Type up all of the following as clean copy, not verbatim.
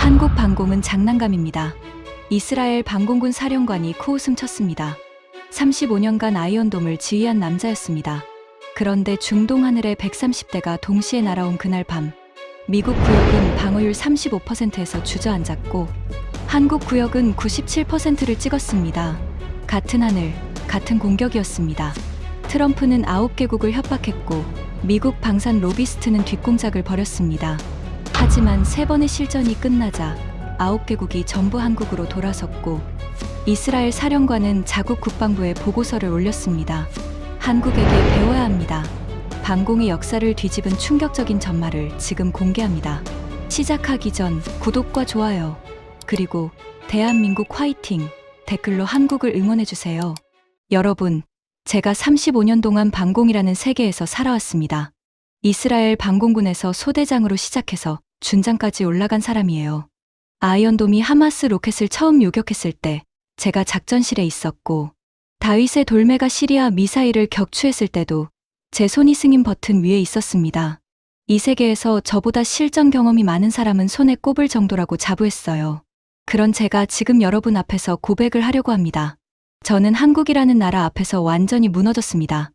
한국 방공은 장난감입니다. 이스라엘 방공군 사령관이 코웃음 쳤습니다. 35년간 아이언돔을 지휘한 남자였습니다. 그런데 중동 하늘에 130대가 동시에 날아온 그날 밤, 미국 구역은 방어율 35%에서 주저앉았고 한국 구역은 97%를 찍었습니다. 같은 하늘, 같은 공격이었습니다. 트럼프는 9개국을 협박했고 미국 방산 로비스트는 뒷공작을 벌였습니다. 하지만 3번의 실전이 끝나자 9개국이 전부 한국으로 돌아섰고 이스라엘 사령관은 자국 국방부에 보고서를 올렸습니다. 한국에게 배워야 합니다. 방공의 역사를 뒤집은 충격적인 전말을 지금 공개합니다. 시작하기 전 구독과 좋아요, 그리고 대한민국 화이팅 댓글로 한국을 응원해주세요. 여러분, 제가 35년 동안 방공이라는 세계에서 살아왔습니다. 이스라엘 방공군에서 소대장으로 시작해서 준장까지 올라간 사람이에요. 아이언돔이 하마스 로켓을 처음 요격했을 때 제가 작전실에 있었고 다윗의 돌메가 시리아 미사일을 격추했을 때도 제 손이 승인 버튼 위에 있었습니다. 이 세계에서 저보다 실전 경험이 많은 사람은 손에 꼽을 정도라고 자부했어요. 그런 제가 지금 여러분 앞에서 고백을 하려고 합니다. 저는 한국이라는 나라 앞에서 완전히 무너졌습니다.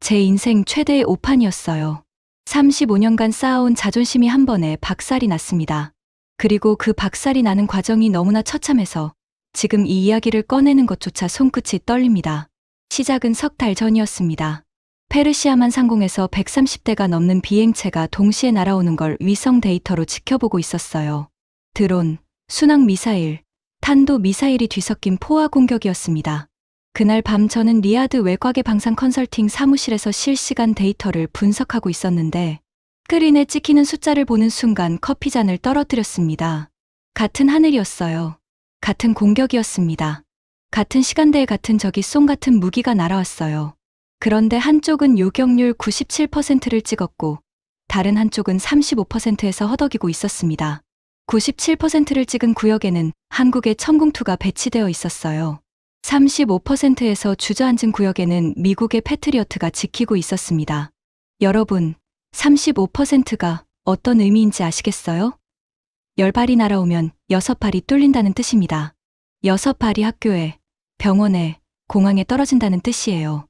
제 인생 최대의 오판이었어요. 35년간 쌓아온 자존심이 한 번에 박살이 났습니다. 그리고 그 박살이 나는 과정이 너무나 처참해서 지금 이 이야기를 꺼내는 것조차 손끝이 떨립니다. 시작은 석 달 전이었습니다. 페르시아만 상공에서 130대가 넘는 비행체가 동시에 날아오는 걸 위성 데이터로 지켜보고 있었어요. 드론, 순항 미사일, 탄도 미사일이 뒤섞인 포화 공격이었습니다. 그날 밤 저는 리야드 외곽의 방산 컨설팅 사무실에서 실시간 데이터를 분석하고 있었는데 스크린에 찍히는 숫자를 보는 순간 커피잔을 떨어뜨렸습니다. 같은 하늘이었어요. 같은 공격이었습니다. 같은 시간대에 같은 적이 쏜 같은 무기가 날아왔어요. 그런데 한쪽은 요격률 97%를 찍었고 다른 한쪽은 35%에서 허덕이고 있었습니다. 97%를 찍은 구역에는 한국의 천궁2가 배치되어 있었어요. 35%에서 주저앉은 구역에는 미국의 패트리어트가 지키고 있었습니다. 여러분, 35%가 어떤 의미인지 아시겠어요? 10발이 날아오면 6발이 뚫린다는 뜻입니다. 6발이 학교에, 병원에, 공항에 떨어진다는 뜻이에요.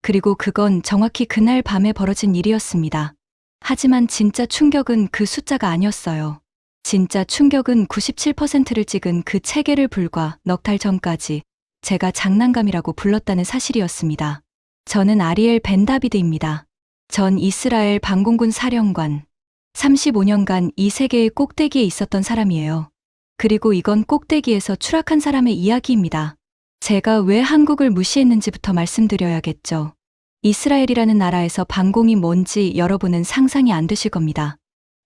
그리고 그건 정확히 그날 밤에 벌어진 일이었습니다. 하지만 진짜 충격은 그 숫자가 아니었어요. 진짜 충격은 97%를 찍은 그 체계를 불과 넉 달 전까지 제가 장난감이라고 불렀다는 사실이었습니다. 저는 아리엘 벤다비드입니다. 전 이스라엘 방공군 사령관. 35년간 이 세계의 꼭대기에 있었던 사람이에요. 그리고 이건 꼭대기에서 추락한 사람의 이야기입니다. 제가 왜 한국을 무시했는지부터 말씀드려야겠죠. 이스라엘이라는 나라에서 방공이 뭔지 여러분은 상상이 안 되실 겁니다.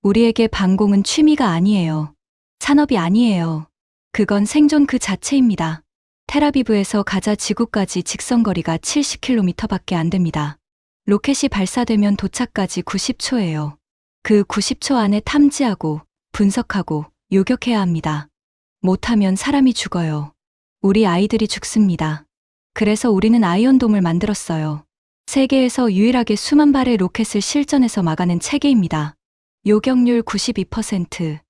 우리에게 방공은 취미가 아니에요. 산업이 아니에요. 그건 생존 그 자체입니다. 텔아비브에서 가자 지구까지 직선거리가 70km밖에 안 됩니다. 로켓이 발사되면 도착까지 90초예요. 그 90초 안에 탐지하고 분석하고 요격해야 합니다. 못하면 사람이 죽어요. 우리 아이들이 죽습니다. 그래서 우리는 아이언돔을 만들었어요. 세계에서 유일하게 수만 발의 로켓을 실전에서 막아낸 체계입니다. 요격률 92%.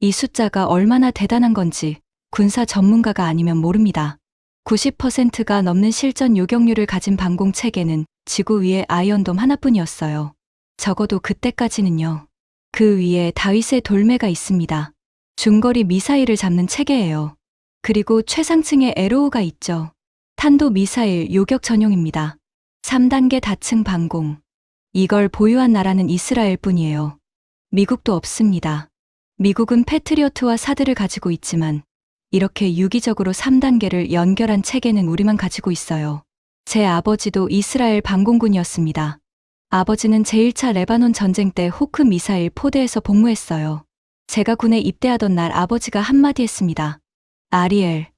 이 숫자가 얼마나 대단한 건지 군사 전문가가 아니면 모릅니다. 90%가 넘는 실전 요격률을 가진 방공 체계는 지구 위에 아이언돔 하나뿐이었어요. 적어도 그때까지는요. 그 위에 다윗의 돌메가 있습니다. 중거리 미사일을 잡는 체계예요. 그리고 최상층의 에로우가 있죠. 탄도 미사일 요격 전용입니다. 3단계 다층 방공. 이걸 보유한 나라는 이스라엘 뿐이에요. 미국도 없습니다. 미국은 패트리어트와 사드를 가지고 있지만 이렇게 유기적으로 3단계를 연결한 체계는 우리만 가지고 있어요. 제 아버지도 이스라엘 방공군이었습니다. 아버지는 제1차 레바논 전쟁 때 호크 미사일 포대에서 복무했어요. 제가 군에 입대하던 날 아버지가 한마디 했습니다. 아리엘,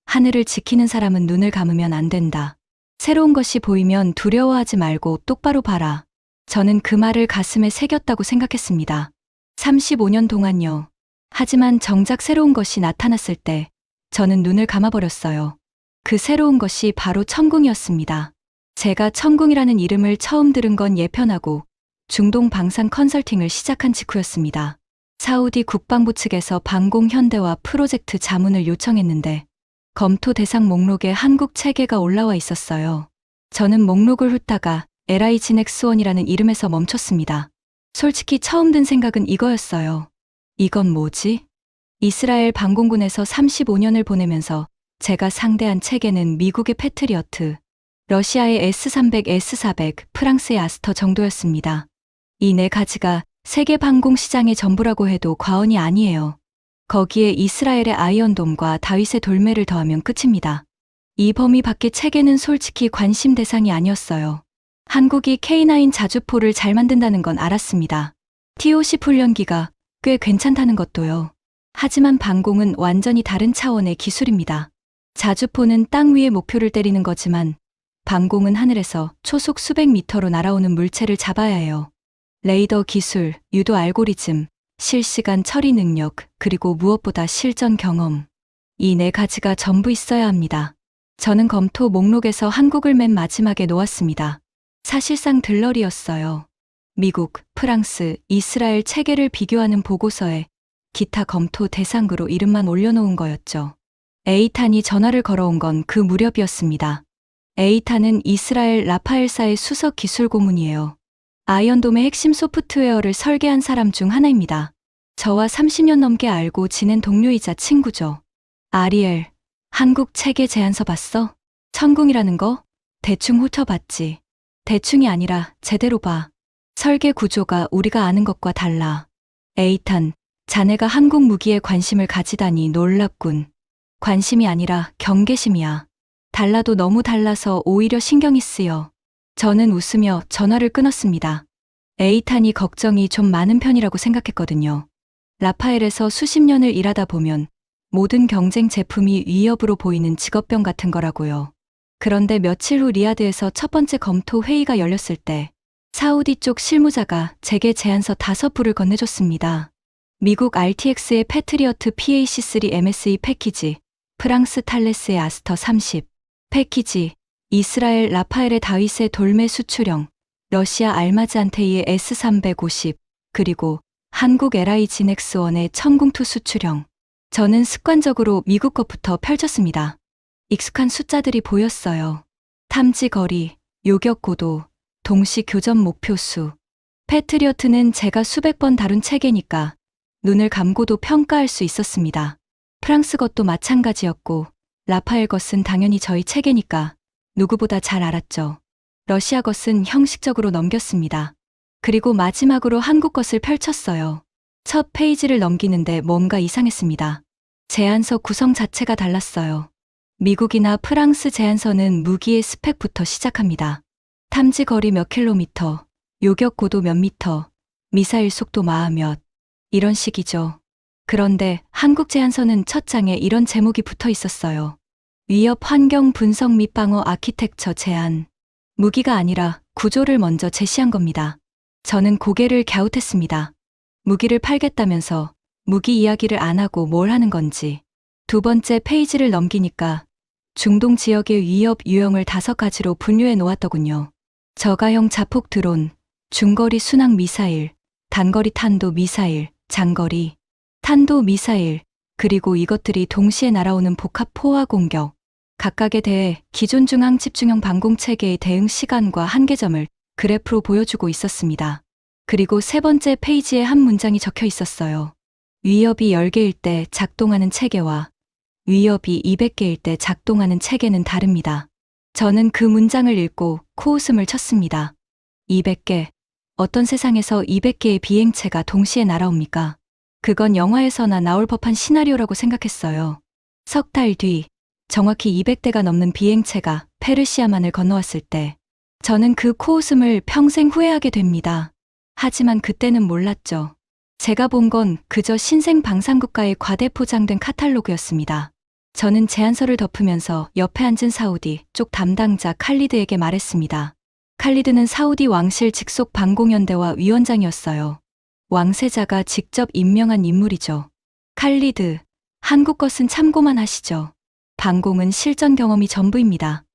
하늘을 지키는 사람은 눈을 감으면 안 된다. 새로운 것이 보이면 두려워하지 말고 똑바로 봐라. 저는 그 말을 가슴에 새겼다고 생각했습니다. 35년 동안요. 하지만 정작 새로운 것이 나타났을 때 저는 눈을 감아버렸어요. 그 새로운 것이 바로 천궁이었습니다. 제가 천궁이라는 이름을 처음 들은 건 예편하고 중동 방산 컨설팅을 시작한 직후였습니다. 사우디 국방부 측에서 방공현대와 프로젝트 자문을 요청했는데 검토 대상 목록에 한국 체계가 올라와 있었어요. 저는 목록을 훑다가 LIG 넥스원이라는 이름에서 멈췄습니다. 솔직히 처음 든 생각은 이거였어요. 이건 뭐지? 이스라엘 방공군에서 35년을 보내면서 제가 상대한 체계는 미국의 패트리어트, 러시아의 S-300, S-400, 프랑스의 아스터 정도였습니다. 이 네 가지가 세계 방공 시장의 전부라고 해도 과언이 아니에요. 거기에 이스라엘의 아이언돔과 다윗의 돌매를 더하면 끝입니다. 이 범위 밖의 체계는 솔직히 관심 대상이 아니었어요. 한국이 K9 자주포를 잘 만든다는 건 알았습니다. T-50 훈련기가 꽤 괜찮다는 것도요. 하지만 방공은 완전히 다른 차원의 기술입니다. 자주포는 땅 위에 목표를 때리는 거지만 방공은 하늘에서 초속 수백 미터로 날아오는 물체를 잡아야 해요. 레이더 기술, 유도 알고리즘, 실시간 처리 능력, 그리고 무엇보다 실전 경험. 이 네 가지가 전부 있어야 합니다. 저는 검토 목록에서 한국을 맨 마지막에 놓았습니다. 사실상 들러리였어요. 미국, 프랑스, 이스라엘 체계를 비교하는 보고서에 기타 검토 대상으로 이름만 올려놓은 거였죠. 에이탄이 전화를 걸어온 건 그 무렵이었습니다. 에이탄은 이스라엘 라파엘사의 수석 기술 고문이에요. 아이언돔의 핵심 소프트웨어를 설계한 사람 중 하나입니다. 저와 30년 넘게 알고 지낸 동료이자 친구죠. 아리엘, 한국 체계 제안서 봤어? 천궁이라는 거? 대충 훑어봤지. 대충이 아니라 제대로 봐. 설계 구조가 우리가 아는 것과 달라. 에이탄, 자네가 한국 무기에 관심을 가지다니 놀랍군. 관심이 아니라 경계심이야. 달라도 너무 달라서 오히려 신경이 쓰여. 저는 웃으며 전화를 끊었습니다. 에이탄이 걱정이 좀 많은 편이라고 생각했거든요. 라파엘에서 수십 년을 일하다 보면 모든 경쟁 제품이 위협으로 보이는 직업병 같은 거라고요. 그런데 며칠 후 리야드에서 첫 번째 검토 회의가 열렸을 때 사우디 쪽 실무자가 제게 제안서 5부를 건네줬습니다. 미국 RTX의 패트리어트 PAC-3 MSE 패키지, 프랑스 탈레스의 아스터 30 패키지, 이스라엘 라파엘의 다윗의 돌매 수출형, 러시아 알마즈안테이의 S-350, 그리고 한국 LIG 넥스원의 천궁2 수출형. 저는 습관적으로 미국 것부터 펼쳤습니다. 익숙한 숫자들이 보였어요. 탐지 거리, 요격 고도, 동시 교전 목표 수. 패트리어트는 제가 수백 번 다룬 체계니까 눈을 감고도 평가할 수 있었습니다. 프랑스 것도 마찬가지였고 라파엘 것은 당연히 저희 체계니까 누구보다 잘 알았죠. 러시아 것은 형식적으로 넘겼습니다. 그리고 마지막으로 한국 것을 펼쳤어요. 첫 페이지를 넘기는데 뭔가 이상했습니다. 제안서 구성 자체가 달랐어요. 미국이나 프랑스 제안서는 무기의 스펙부터 시작합니다. 탐지 거리 몇 킬로미터, 요격 고도 몇 미터, 미사일 속도 마하 몇, 이런 식이죠. 그런데 한국 제안서는 첫 장에 이런 제목이 붙어 있었어요. 위협 환경 분석 및 방어 아키텍처 제안. 무기가 아니라 구조를 먼저 제시한 겁니다. 저는 고개를 갸웃했습니다. 무기를 팔겠다면서 무기 이야기를 안 하고 뭘 하는 건지. 두 번째 페이지를 넘기니까 중동 지역의 위협 유형을 5가지로 분류해 놓았더군요. 저가형 자폭 드론, 중거리 순항 미사일, 단거리 탄도 미사일, 장거리 탄도 미사일, 그리고 이것들이 동시에 날아오는 복합 포화 공격. 각각에 대해 기존 중앙 집중형 방공 체계의 대응 시간과 한계점을 그래프로 보여주고 있었습니다. 그리고 세 번째 페이지에 한 문장이 적혀 있었어요. 위협이 10개일 때 작동하는 체계와 위협이 200개일 때 작동하는 체계는 다릅니다. 저는 그 문장을 읽고 코웃음을 쳤습니다. 200개. 어떤 세상에서 200개의 비행체가 동시에 날아옵니까? 그건 영화에서나 나올 법한 시나리오라고 생각했어요. 석 달 뒤, 정확히 200대가 넘는 비행체가 페르시아만을 건너왔을 때 저는 그 코웃음을 평생 후회하게 됩니다. 하지만 그때는 몰랐죠. 제가 본 건 그저 신생 방산국가의 과대포장된 카탈로그였습니다. 저는 제안서를 덮으면서 옆에 앉은 사우디 쪽 담당자 칼리드에게 말했습니다. 칼리드는 사우디 왕실 직속 방공연대와 위원장이었어요. 왕세자가 직접 임명한 인물이죠. 칼리드, 한국 것은 참고만 하시죠. 방공은 실전 경험이 전부입니다.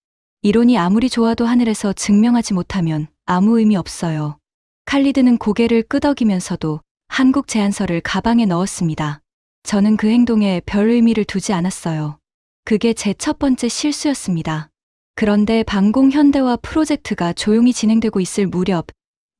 이론이 아무리 좋아도 하늘에서 증명하지 못하면 아무 의미 없어요. 칼리드는 고개를 끄덕이면서도 한국 제안서를 가방에 넣었습니다. 저는 그 행동에 별 의미를 두지 않았어요. 그게 제 첫 번째 실수였습니다. 그런데 방공 현대화 프로젝트가 조용히 진행되고 있을 무렵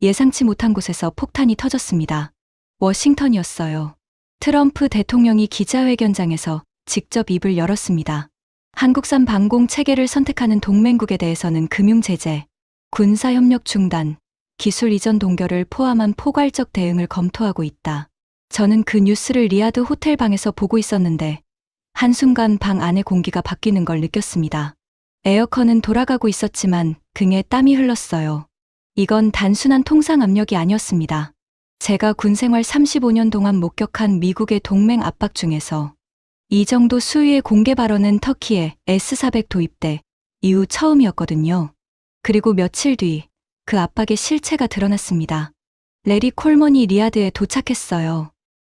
예상치 못한 곳에서 폭탄이 터졌습니다. 워싱턴이었어요. 트럼프 대통령이 기자회견장에서 직접 입을 열었습니다. 한국산 방공 체계를 선택하는 동맹국에 대해서는 금융 제재, 군사협력 중단, 기술 이전 동결을 포함한 포괄적 대응을 검토하고 있다. 저는 그 뉴스를 리야드 호텔 방에서 보고 있었는데 한순간 방 안의 공기가 바뀌는 걸 느꼈습니다. 에어컨은 돌아가고 있었지만 등에 땀이 흘렀어요. 이건 단순한 통상 압력이 아니었습니다. 제가 군 생활 35년 동안 목격한 미국의 동맹 압박 중에서 이 정도 수위의 공개 발언은 터키의 S-400 도입대 이후 처음이었거든요. 그리고 며칠 뒤 그 압박의 실체가 드러났습니다. 레리 콜먼이 리야드에 도착했어요.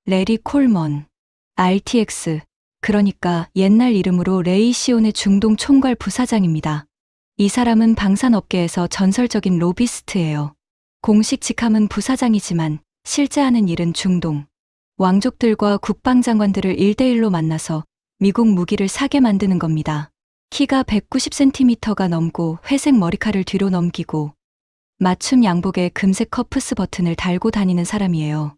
레리 콜먼, RTX, 그러니까 옛날 이름으로 레이시온의 중동 총괄 부사장입니다. 이 사람은 방산업계에서 전설적인 로비스트예요. 공식 직함은 부사장이지만 실제 하는 일은 중동 왕족들과 국방장관들을 1대1로 만나서 미국 무기를 사게 만드는 겁니다. 키가 190cm가 넘고 회색 머리카락을 뒤로 넘기고 맞춤 양복에 금색 커프스 버튼을 달고 다니는 사람이에요.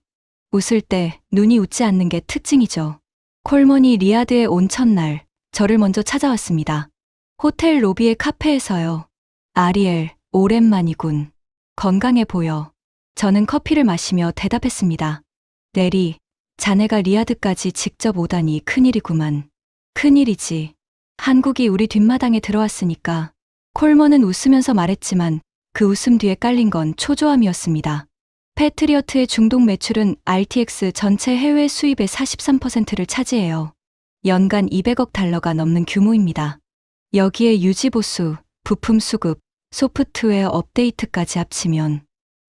웃을 때 눈이 웃지 않는 게 특징이죠. 콜먼이 리야드에 온 첫날 저를 먼저 찾아왔습니다. 호텔 로비의 카페에서요. 아리엘, 오랜만이군. 건강해 보여. 저는 커피를 마시며 대답했습니다. 레리, 자네가 리야드까지 직접 오다니 큰일이구만. 큰일이지. 한국이 우리 뒷마당에 들어왔으니까. 콜먼은 웃으면서 말했지만 그 웃음 뒤에 깔린 건 초조함이었습니다. 패트리어트의 중동 매출은 RTX 전체 해외 수입의 43%를 차지해요. 연간 200억 달러가 넘는 규모입니다. 여기에 유지보수, 부품 수급, 소프트웨어 업데이트까지 합치면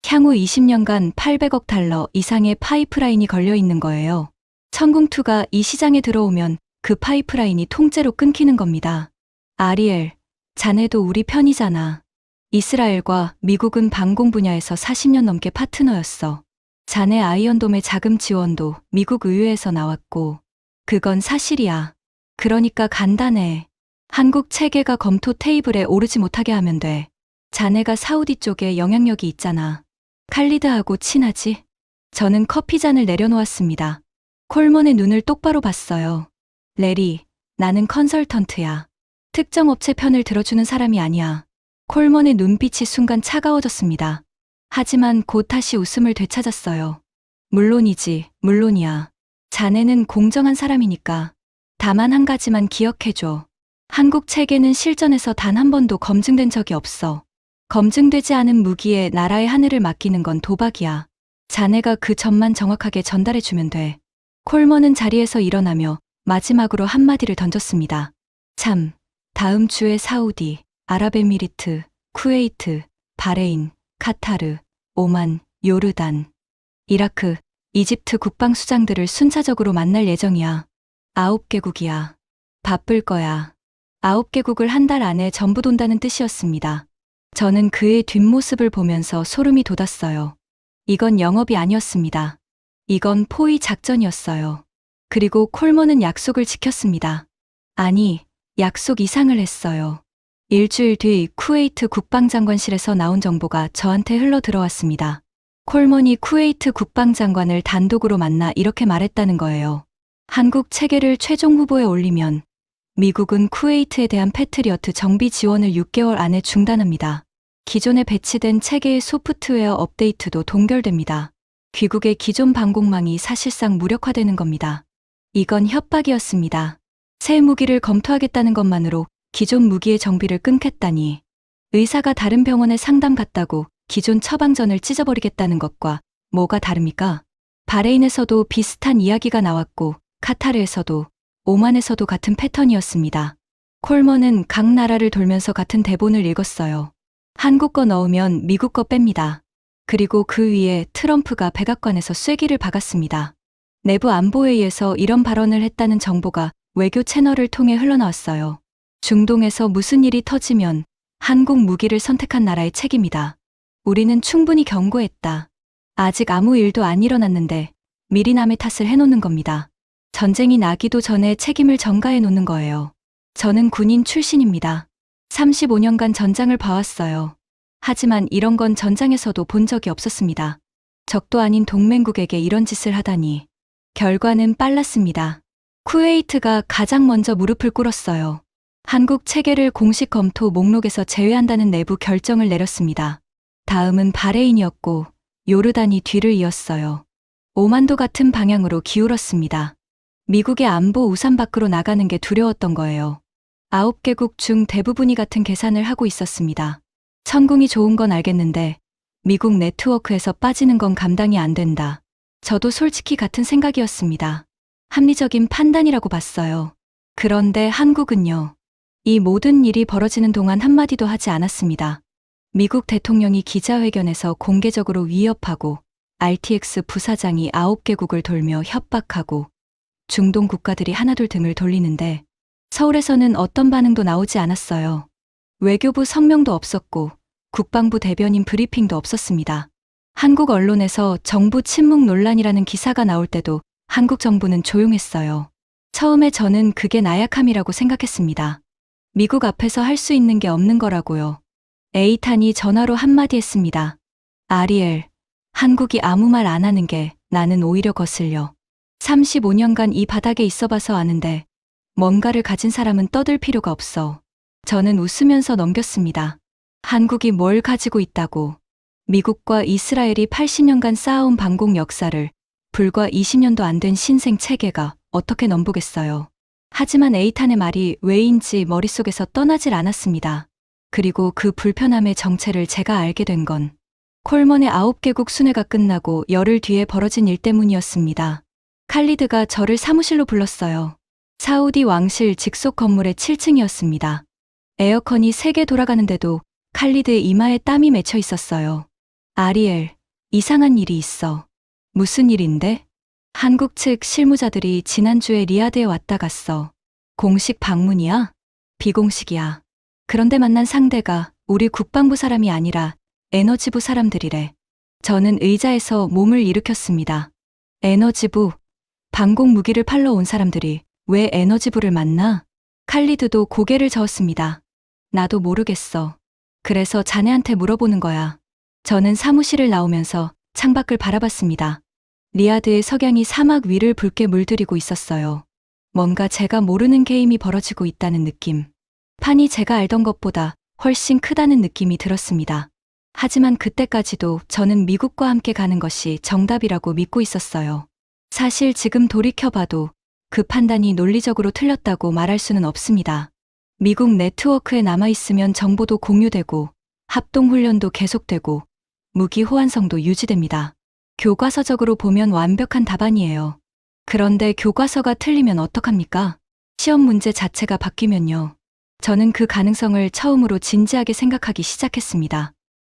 향후 20년간 800억 달러 이상의 파이프라인이 걸려 있는 거예요. 천궁2가 이 시장에 들어오면 그 파이프라인이 통째로 끊기는 겁니다. 아리엘, 자네도 우리 편이잖아. 이스라엘과 미국은 방공 분야에서 40년 넘게 파트너였어. 자네 아이언돔의 자금 지원도 미국 의회에서 나왔고, 그건 사실이야. 그러니까 간단해. 한국 체계가 검토 테이블에 오르지 못하게 하면 돼. 자네가 사우디 쪽에 영향력이 있잖아. 칼리드하고 친하지? 저는 커피잔을 내려놓았습니다. 콜먼의 눈을 똑바로 봤어요. 레리, 나는 컨설턴트야. 특정 업체 편을 들어주는 사람이 아니야. 콜먼의 눈빛이 순간 차가워졌습니다. 하지만 곧 다시 웃음을 되찾았어요. 물론이지, 물론이야. 자네는 공정한 사람이니까. 다만 한 가지만 기억해줘. 한국 체계는 실전에서 단 한 번도 검증된 적이 없어. 검증되지 않은 무기에 나라의 하늘을 맡기는 건 도박이야. 자네가 그 점만 정확하게 전달해주면 돼. 콜먼은 자리에서 일어나며 마지막으로 한마디를 던졌습니다. 참, 다음 주에 사우디, 아랍에미리트, 쿠웨이트, 바레인, 카타르, 오만, 요르단, 이라크, 이집트 국방수장들을 순차적으로 만날 예정이야. 9개국이야. 바쁠 거야. 9개국을 한 달 안에 전부 돈다는 뜻이었습니다. 저는 그의 뒷모습을 보면서 소름이 돋았어요. 이건 영업이 아니었습니다. 이건 포위 작전이었어요. 그리고 콜먼은 약속을 지켰습니다. 아니, 약속 이상을 했어요. 일주일 뒤 쿠웨이트 국방장관실에서 나온 정보가 저한테 흘러 들어왔습니다. 콜먼이 쿠웨이트 국방장관을 단독으로 만나 이렇게 말했다는 거예요. 한국 체계를 최종 후보에 올리면 미국은 쿠웨이트에 대한 패트리어트 정비 지원을 6개월 안에 중단합니다. 기존에 배치된 체계의 소프트웨어 업데이트도 동결됩니다. 귀국의 기존 방공망이 사실상 무력화되는 겁니다. 이건 협박이었습니다. 새 무기를 검토하겠다는 것만으로 기존 무기의 정비를 끊겠다니. 의사가 다른 병원에 상담 갔다고 기존 처방전을 찢어버리겠다는 것과 뭐가 다릅니까? 바레인에서도 비슷한 이야기가 나왔고 카타르에서도 오만에서도 같은 패턴이었습니다. 콜먼은 각 나라를 돌면서 같은 대본을 읽었어요. 한국 거 넣으면 미국 거 뺍니다. 그리고 그 위에 트럼프가 백악관에서 쐐기를 박았습니다. 내부 안보회의에서 이런 발언을 했다는 정보가 외교 채널을 통해 흘러나왔어요. 중동에서 무슨 일이 터지면 한국 무기를 선택한 나라의 책임이다. 우리는 충분히 경고했다. 아직 아무 일도 안 일어났는데 미리 남의 탓을 해놓는 겁니다. 전쟁이 나기도 전에 책임을 전가해 놓는 거예요. 저는 군인 출신입니다. 35년간 전장을 봐왔어요. 하지만 이런 건 전장에서도 본 적이 없었습니다. 적도 아닌 동맹국에게 이런 짓을 하다니. 결과는 빨랐습니다. 쿠웨이트가 가장 먼저 무릎을 꿇었어요. 한국 체계를 공식 검토 목록에서 제외한다는 내부 결정을 내렸습니다. 다음은 바레인이었고 요르단이 뒤를 이었어요. 오만도 같은 방향으로 기울었습니다. 미국의 안보 우산 밖으로 나가는 게 두려웠던 거예요. 9개국 중 대부분이 같은 계산을 하고 있었습니다. 천궁이 좋은 건 알겠는데 미국 네트워크에서 빠지는 건 감당이 안 된다. 저도 솔직히 같은 생각이었습니다. 합리적인 판단이라고 봤어요. 그런데 한국은요. 이 모든 일이 벌어지는 동안 한마디도 하지 않았습니다. 미국 대통령이 기자회견에서 공개적으로 위협하고 RTX 부사장이 9개국을 돌며 협박하고 중동 국가들이 하나둘 등을 돌리는데 서울에서는 어떤 반응도 나오지 않았어요. 외교부 성명도 없었고 국방부 대변인 브리핑도 없었습니다. 한국 언론에서 정부 침묵 논란이라는 기사가 나올 때도 한국 정부는 조용했어요. 처음에 저는 그게 나약함이라고 생각했습니다. 미국 앞에서 할 수 있는 게 없는 거라고요. 에이탄이 전화로 한마디 했습니다. 아리엘, 한국이 아무 말 안 하는 게 나는 오히려 거슬려. 35년간 이 바닥에 있어봐서 아는데 뭔가를 가진 사람은 떠들 필요가 없어. 저는 웃으면서 넘겼습니다. 한국이 뭘 가지고 있다고. 미국과 이스라엘이 80년간 쌓아온 반공 역사를 불과 20년도 안 된 신생 체계가 어떻게 넘보겠어요. 하지만 에이탄의 말이 왜인지 머릿속에서 떠나질 않았습니다. 그리고 그 불편함의 정체를 제가 알게 된 건 콜먼의 9개국 순회가 끝나고 열흘 뒤에 벌어진 일 때문이었습니다. 칼리드가 저를 사무실로 불렀어요. 사우디 왕실 직속 건물의 7층이었습니다. 에어컨이 3개 돌아가는데도 칼리드의 이마에 땀이 맺혀 있었어요. 아리엘, 이상한 일이 있어. 무슨 일인데? 한국 측 실무자들이 지난주에 리야드에 왔다 갔어. 공식 방문이야? 비공식이야. 그런데 만난 상대가 우리 국방부 사람이 아니라 에너지부 사람들이래. 저는 의자에서 몸을 일으켰습니다. 에너지부? 방공 무기를 팔러 온 사람들이 왜 에너지부를 만나? 칼리드도 고개를 저었습니다. 나도 모르겠어. 그래서 자네한테 물어보는 거야. 저는 사무실을 나오면서 창밖을 바라봤습니다. 리야드의 석양이 사막 위를 붉게 물들이고 있었어요. 뭔가 제가 모르는 게임이 벌어지고 있다는 느낌. 판이 제가 알던 것보다 훨씬 크다는 느낌이 들었습니다. 하지만 그때까지도 저는 미국과 함께 가는 것이 정답이라고 믿고 있었어요. 사실 지금 돌이켜봐도 그 판단이 논리적으로 틀렸다고 말할 수는 없습니다. 미국 네트워크에 남아있으면 정보도 공유되고 합동훈련도 계속되고 무기 호환성도 유지됩니다. 교과서적으로 보면 완벽한 답안이에요. 그런데 교과서가 틀리면 어떡합니까? 시험 문제 자체가 바뀌면요. 저는 그 가능성을 처음으로 진지하게 생각하기 시작했습니다.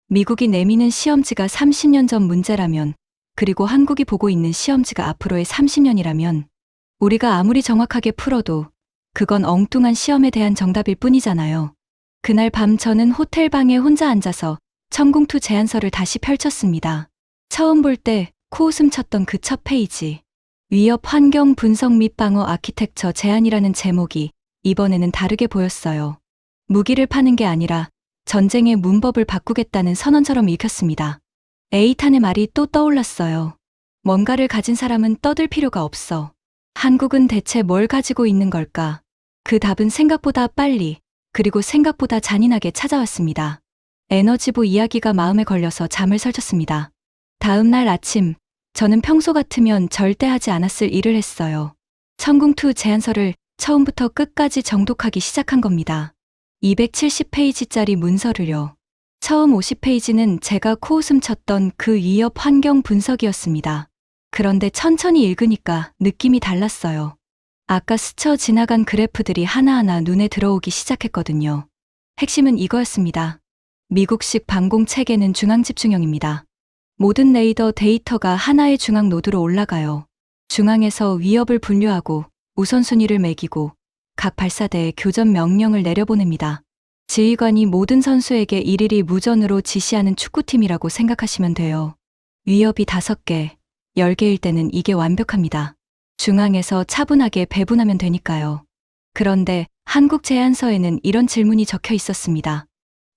미국이 내미는 시험지가 30년 전 문제라면, 그리고 한국이 보고 있는 시험지가 앞으로의 30년이라면 우리가 아무리 정확하게 풀어도 그건 엉뚱한 시험에 대한 정답일 뿐이잖아요. 그날 밤 저는 호텔 방에 혼자 앉아서 천궁2 제안서를 다시 펼쳤습니다. 처음 볼 때 코웃음 쳤던 그 첫 페이지. 위협 환경 분석 및 방어 아키텍처 제안이라는 제목이 이번에는 다르게 보였어요. 무기를 파는 게 아니라 전쟁의 문법을 바꾸겠다는 선언처럼 읽혔습니다. 에이탄의 말이 또 떠올랐어요. 뭔가를 가진 사람은 떠들 필요가 없어. 한국은 대체 뭘 가지고 있는 걸까? 그 답은 생각보다 빨리, 그리고 생각보다 잔인하게 찾아왔습니다. 에너지부 이야기가 마음에 걸려서 잠을 설쳤습니다. 다음 날 아침, 저는 평소 같으면 절대 하지 않았을 일을 했어요. 천궁2 제안서를 처음부터 끝까지 정독하기 시작한 겁니다. 270페이지짜리 문서를요. 처음 50페이지는 제가 코웃음 쳤던 그 위협 환경 분석이었습니다. 그런데 천천히 읽으니까 느낌이 달랐어요. 아까 스쳐 지나간 그래프들이 하나하나 눈에 들어오기 시작했거든요. 핵심은 이거였습니다. 미국식 방공 체계는 중앙 집중형입니다. 모든 레이더 데이터가 하나의 중앙 노드로 올라가요. 중앙에서 위협을 분류하고 우선순위를 매기고 각 발사대에 교전 명령을 내려보냅니다. 지휘관이 모든 선수에게 일일이 무전으로 지시하는 축구팀이라고 생각하시면 돼요. 위협이 5개, 10개일 때는 이게 완벽합니다. 중앙에서 차분하게 배분하면 되니까요. 그런데 한국 제안서에는 이런 질문이 적혀 있었습니다.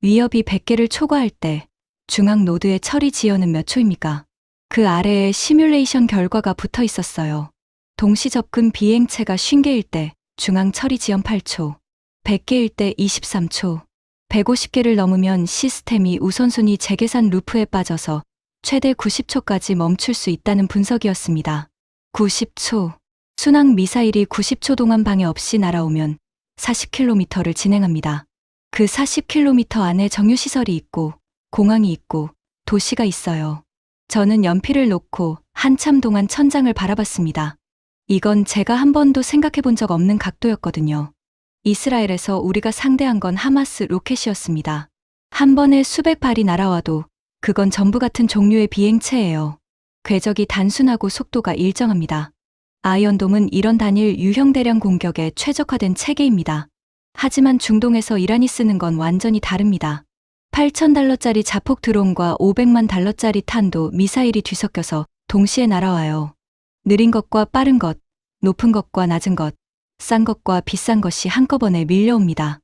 위협이 100개를 초과할 때 중앙 노드의 처리 지연은 몇 초입니까? 그 아래에 시뮬레이션 결과가 붙어 있었어요. 동시 접근 비행체가 50개일 때 중앙 처리 지연 8초, 100개일 때 23초, 150개를 넘으면 시스템이 우선순위 재계산 루프에 빠져서 최대 90초까지 멈출 수 있다는 분석이었습니다. 90초. 순항 미사일이 90초 동안 방해 없이 날아오면 40km를 진행합니다. 그 40km 안에 정유시설이 있고 공항이 있고 도시가 있어요. 저는 연필을 놓고 한참 동안 천장을 바라봤습니다. 이건 제가 한 번도 생각해 본 적 없는 각도였거든요. 이스라엘에서 우리가 상대한 건 하마스 로켓이었습니다. 한 번에 수백 발이 날아와도 그건 전부 같은 종류의 비행체예요. 궤적이 단순하고 속도가 일정합니다. 아이언돔은 이런 단일 유형 대량 공격에 최적화된 체계입니다. 하지만 중동에서 이란이 쓰는 건 완전히 다릅니다. $8,000짜리 자폭 드론과 $500만 탄도 미사일이 뒤섞여서 동시에 날아와요. 느린 것과 빠른 것, 높은 것과 낮은 것, 싼 것과 비싼 것이 한꺼번에 밀려옵니다.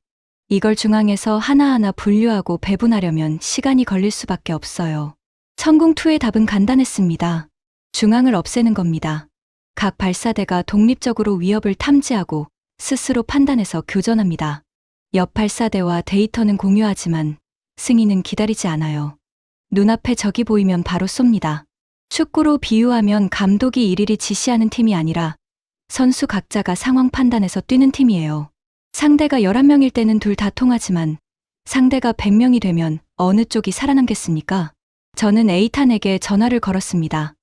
이걸 중앙에서 하나하나 분류하고 배분하려면 시간이 걸릴 수밖에 없어요. 천궁2의 답은 간단했습니다. 중앙을 없애는 겁니다. 각 발사대가 독립적으로 위협을 탐지하고 스스로 판단해서 교전합니다. 옆 발사대와 데이터는 공유하지만 승인은 기다리지 않아요. 눈앞에 적이 보이면 바로 쏩니다. 축구로 비유하면 감독이 일일이 지시하는 팀이 아니라 선수 각자가 상황 판단해서 뛰는 팀이에요. 상대가 11명일 때는 둘 다 통하지만 상대가 100명이 되면 어느 쪽이 살아남겠습니까? 저는 에이탄에게 전화를 걸었습니다.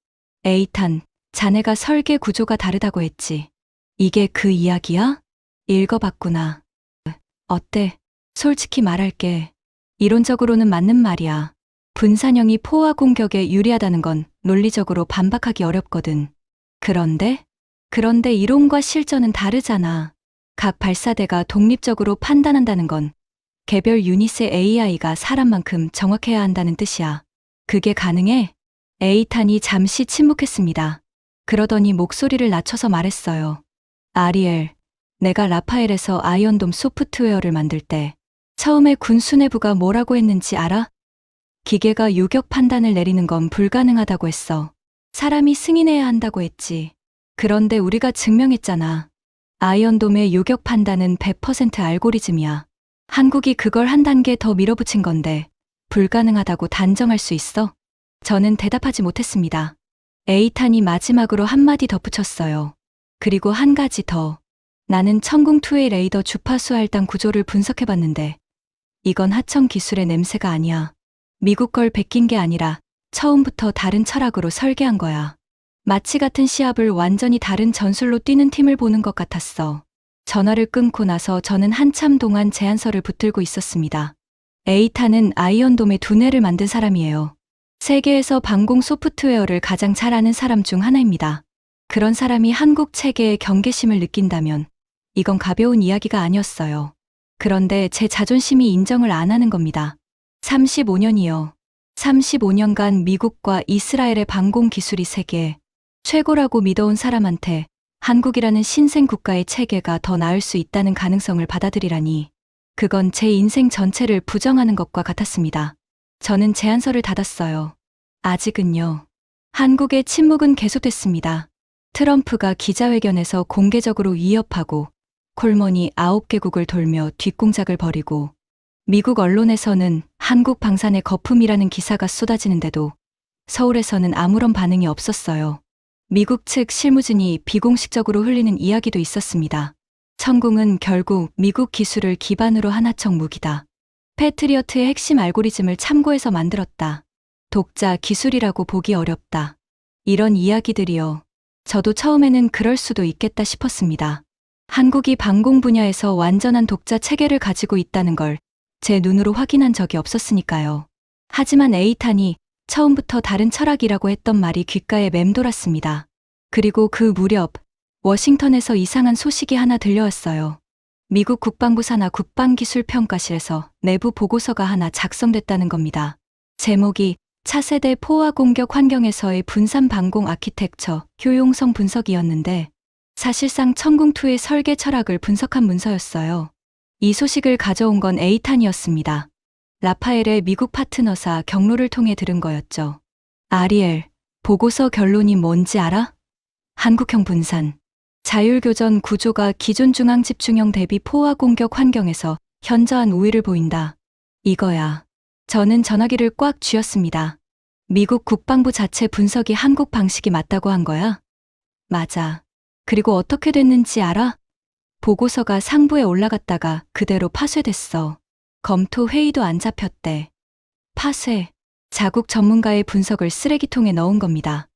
에이탄, 자네가 설계 구조가 다르다고 했지. 이게 그 이야기야? 읽어봤구나. 어때? 솔직히 말할게. 이론적으로는 맞는 말이야. 분산형이 포화 공격에 유리하다는 건 논리적으로 반박하기 어렵거든. 그런데 이론과 실전은 다르잖아. 각 발사대가 독립적으로 판단한다는 건 개별 유닛의 AI가 사람만큼 정확해야 한다는 뜻이야. 그게 가능해? 에이탄이 잠시 침묵했습니다. 그러더니 목소리를 낮춰서 말했어요. 아리엘, 내가 라파엘에서 아이언돔 소프트웨어를 만들 때 처음에 군 수뇌부가 뭐라고 했는지 알아? 기계가 유격 판단을 내리는 건 불가능하다고 했어. 사람이 승인해야 한다고 했지. 그런데 우리가 증명했잖아. 아이언돔의 유격 판단은 100% 알고리즘이야. 한국이 그걸 한 단계 더 밀어붙인 건데 불가능하다고 단정할 수 있어? 저는 대답하지 못했습니다. 에이탄이 마지막으로 한마디 덧붙였어요. 그리고 한 가지 더. 나는 천궁2의 레이더 주파수 할당 구조를 분석해봤는데 이건 하청 기술의 냄새가 아니야. 미국 걸 베낀 게 아니라 처음부터 다른 철학으로 설계한 거야. 마치 같은 시합을 완전히 다른 전술로 뛰는 팀을 보는 것 같았어. 전화를 끊고 나서 저는 한참 동안 제안서를 붙들고 있었습니다. 에이탄은 아이언돔의 두뇌를 만든 사람이에요. 세계에서 방공 소프트웨어를 가장 잘 아는 사람 중 하나입니다. 그런 사람이 한국 체계의 경계심을 느낀다면 이건 가벼운 이야기가 아니었어요. 그런데 제 자존심이 인정을 안 하는 겁니다. 35년이요. 35년간 미국과 이스라엘의 방공 기술이 세계 최고라고 믿어온 사람한테 한국이라는 신생 국가의 체계가 더 나을 수 있다는 가능성을 받아들이라니 그건 제 인생 전체를 부정하는 것과 같았습니다. 저는 제안서를 닫았어요. 아직은요. 한국의 침묵은 계속됐습니다. 트럼프가 기자회견에서 공개적으로 위협하고 콜먼이 9개국을 돌며 뒷공작을 벌이고 미국 언론에서는 한국 방산의 거품이라는 기사가 쏟아지는데도 서울에서는 아무런 반응이 없었어요. 미국 측 실무진이 비공식적으로 흘리는 이야기도 있었습니다. 천궁은 결국 미국 기술을 기반으로 한 하청 무기다. 패트리어트의 핵심 알고리즘을 참고해서 만들었다. 독자 기술이라고 보기 어렵다. 이런 이야기들이요. 저도 처음에는 그럴 수도 있겠다 싶었습니다. 한국이 방공 분야에서 완전한 독자 체계를 가지고 있다는 걸 제 눈으로 확인한 적이 없었으니까요. 하지만 에이탄이 처음부터 다른 철학이라고 했던 말이 귓가에 맴돌았습니다. 그리고 그 무렵 워싱턴에서 이상한 소식이 하나 들려왔어요. 미국 국방부 산하 국방기술평가실에서 내부 보고서가 하나 작성됐다는 겁니다. 제목이 차세대 포화 공격 환경에서의 분산 방공 아키텍처 효용성 분석이었는데 사실상 천궁2의 설계 철학을 분석한 문서였어요. 이 소식을 가져온 건 에이탄이었습니다. 라파엘의 미국 파트너사 경로를 통해 들은 거였죠. 아리엘, 보고서 결론이 뭔지 알아? 한국형 분산. 자율교전 구조가 기존 중앙집중형 대비 포화 공격 환경에서 현저한 우위를 보인다. 이거야. 저는 전화기를 꽉 쥐었습니다. 미국 국방부 자체 분석이 한국 방식이 맞다고 한 거야? 맞아. 그리고 어떻게 됐는지 알아? 보고서가 상부에 올라갔다가 그대로 파쇄됐어. 검토 회의도 안 잡혔대. 파쇄. 자국 전문가의 분석을 쓰레기통에 넣은 겁니다.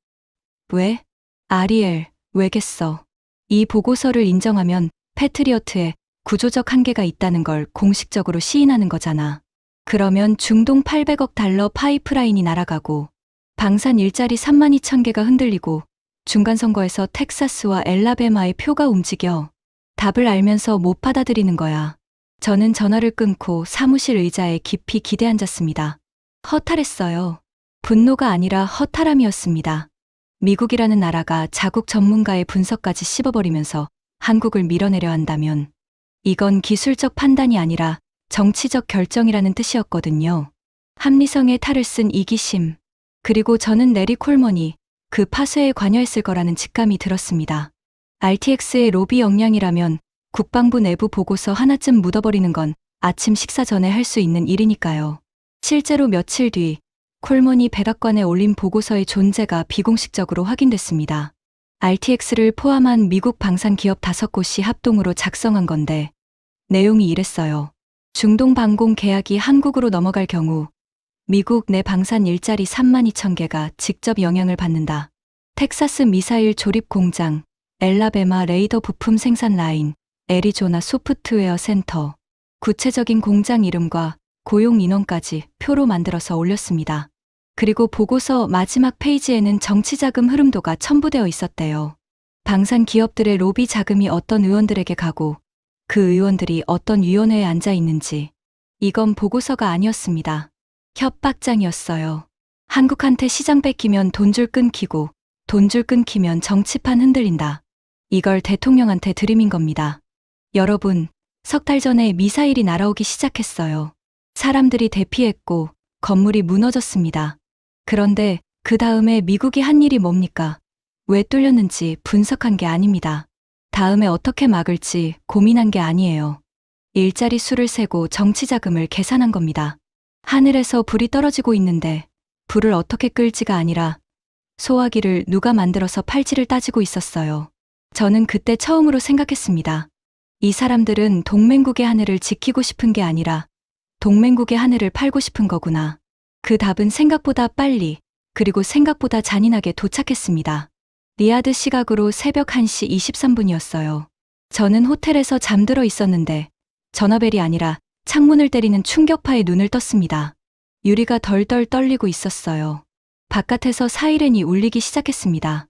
왜? 아리엘, 왜겠어? 이 보고서를 인정하면 패트리어트에 구조적 한계가 있다는 걸 공식적으로 시인하는 거잖아. 그러면 중동 800억 달러 파이프라인이 날아가고 방산 일자리 32,000개가 흔들리고 중간선거에서 텍사스와 엘라베마의 표가 움직여. 답을 알면서 못 받아들이는 거야. 저는 전화를 끊고 사무실 의자에 깊이 기대앉았습니다. 허탈했어요. 분노가 아니라 허탈함이었습니다. 미국이라는 나라가 자국 전문가의 분석까지 씹어버리면서 한국을 밀어내려 한다면 이건 기술적 판단이 아니라 정치적 결정이라는 뜻이었거든요. 합리성의 탈을 쓴 이기심. 그리고 저는 내리 콜먼이 그 파쇄에 관여했을 거라는 직감이 들었습니다. RTX의 로비 역량이라면 국방부 내부 보고서 하나쯤 묻어버리는 건 아침 식사 전에 할 수 있는 일이니까요. 실제로 며칠 뒤 콜먼이 백악관에 올린 보고서의 존재가 비공식적으로 확인됐습니다. RTX를 포함한 미국 방산 기업 5곳이 합동으로 작성한 건데 내용이 이랬어요. 중동 방공 계약이 한국으로 넘어갈 경우 미국 내 방산 일자리 32,000개가 직접 영향을 받는다. 텍사스 미사일 조립 공장, 엘라베마 레이더 부품 생산 라인, 애리조나 소프트웨어 센터. 구체적인 공장 이름과 고용 인원까지 표로 만들어서 올렸습니다. 그리고 보고서 마지막 페이지에는 정치자금 흐름도가 첨부되어 있었대요. 방산 기업들의 로비 자금이 어떤 의원들에게 가고 그 의원들이 어떤 위원회에 앉아 있는지. 이건 보고서가 아니었습니다. 협박장이었어요. 한국한테 시장 뺏기면 돈줄 끊기고 돈줄 끊기면 정치판 흔들린다. 이걸 대통령한테 들이민 겁니다. 여러분, 석 달 전에 미사일이 날아오기 시작했어요. 사람들이 대피했고 건물이 무너졌습니다. 그런데 그 다음에 미국이 한 일이 뭡니까? 왜 뚫렸는지 분석한 게 아닙니다. 다음에 어떻게 막을지 고민한 게 아니에요. 일자리 수를 세고 정치 자금을 계산한 겁니다. 하늘에서 불이 떨어지고 있는데 불을 어떻게 끌지가 아니라 소화기를 누가 만들어서 팔지를 따지고 있었어요. 저는 그때 처음으로 생각했습니다. 이 사람들은 동맹국의 하늘을 지키고 싶은 게 아니라 동맹국의 하늘을 팔고 싶은 거구나. 그 답은 생각보다 빨리 그리고 생각보다 잔인하게 도착했습니다. 리야드 시각으로 새벽 1시 23분이었어요. 저는 호텔에서 잠들어 있었는데 전화벨이 아니라 창문을 때리는 충격파에 눈을 떴습니다. 유리가 덜덜 떨리고 있었어요. 바깥에서 사이렌이 울리기 시작했습니다.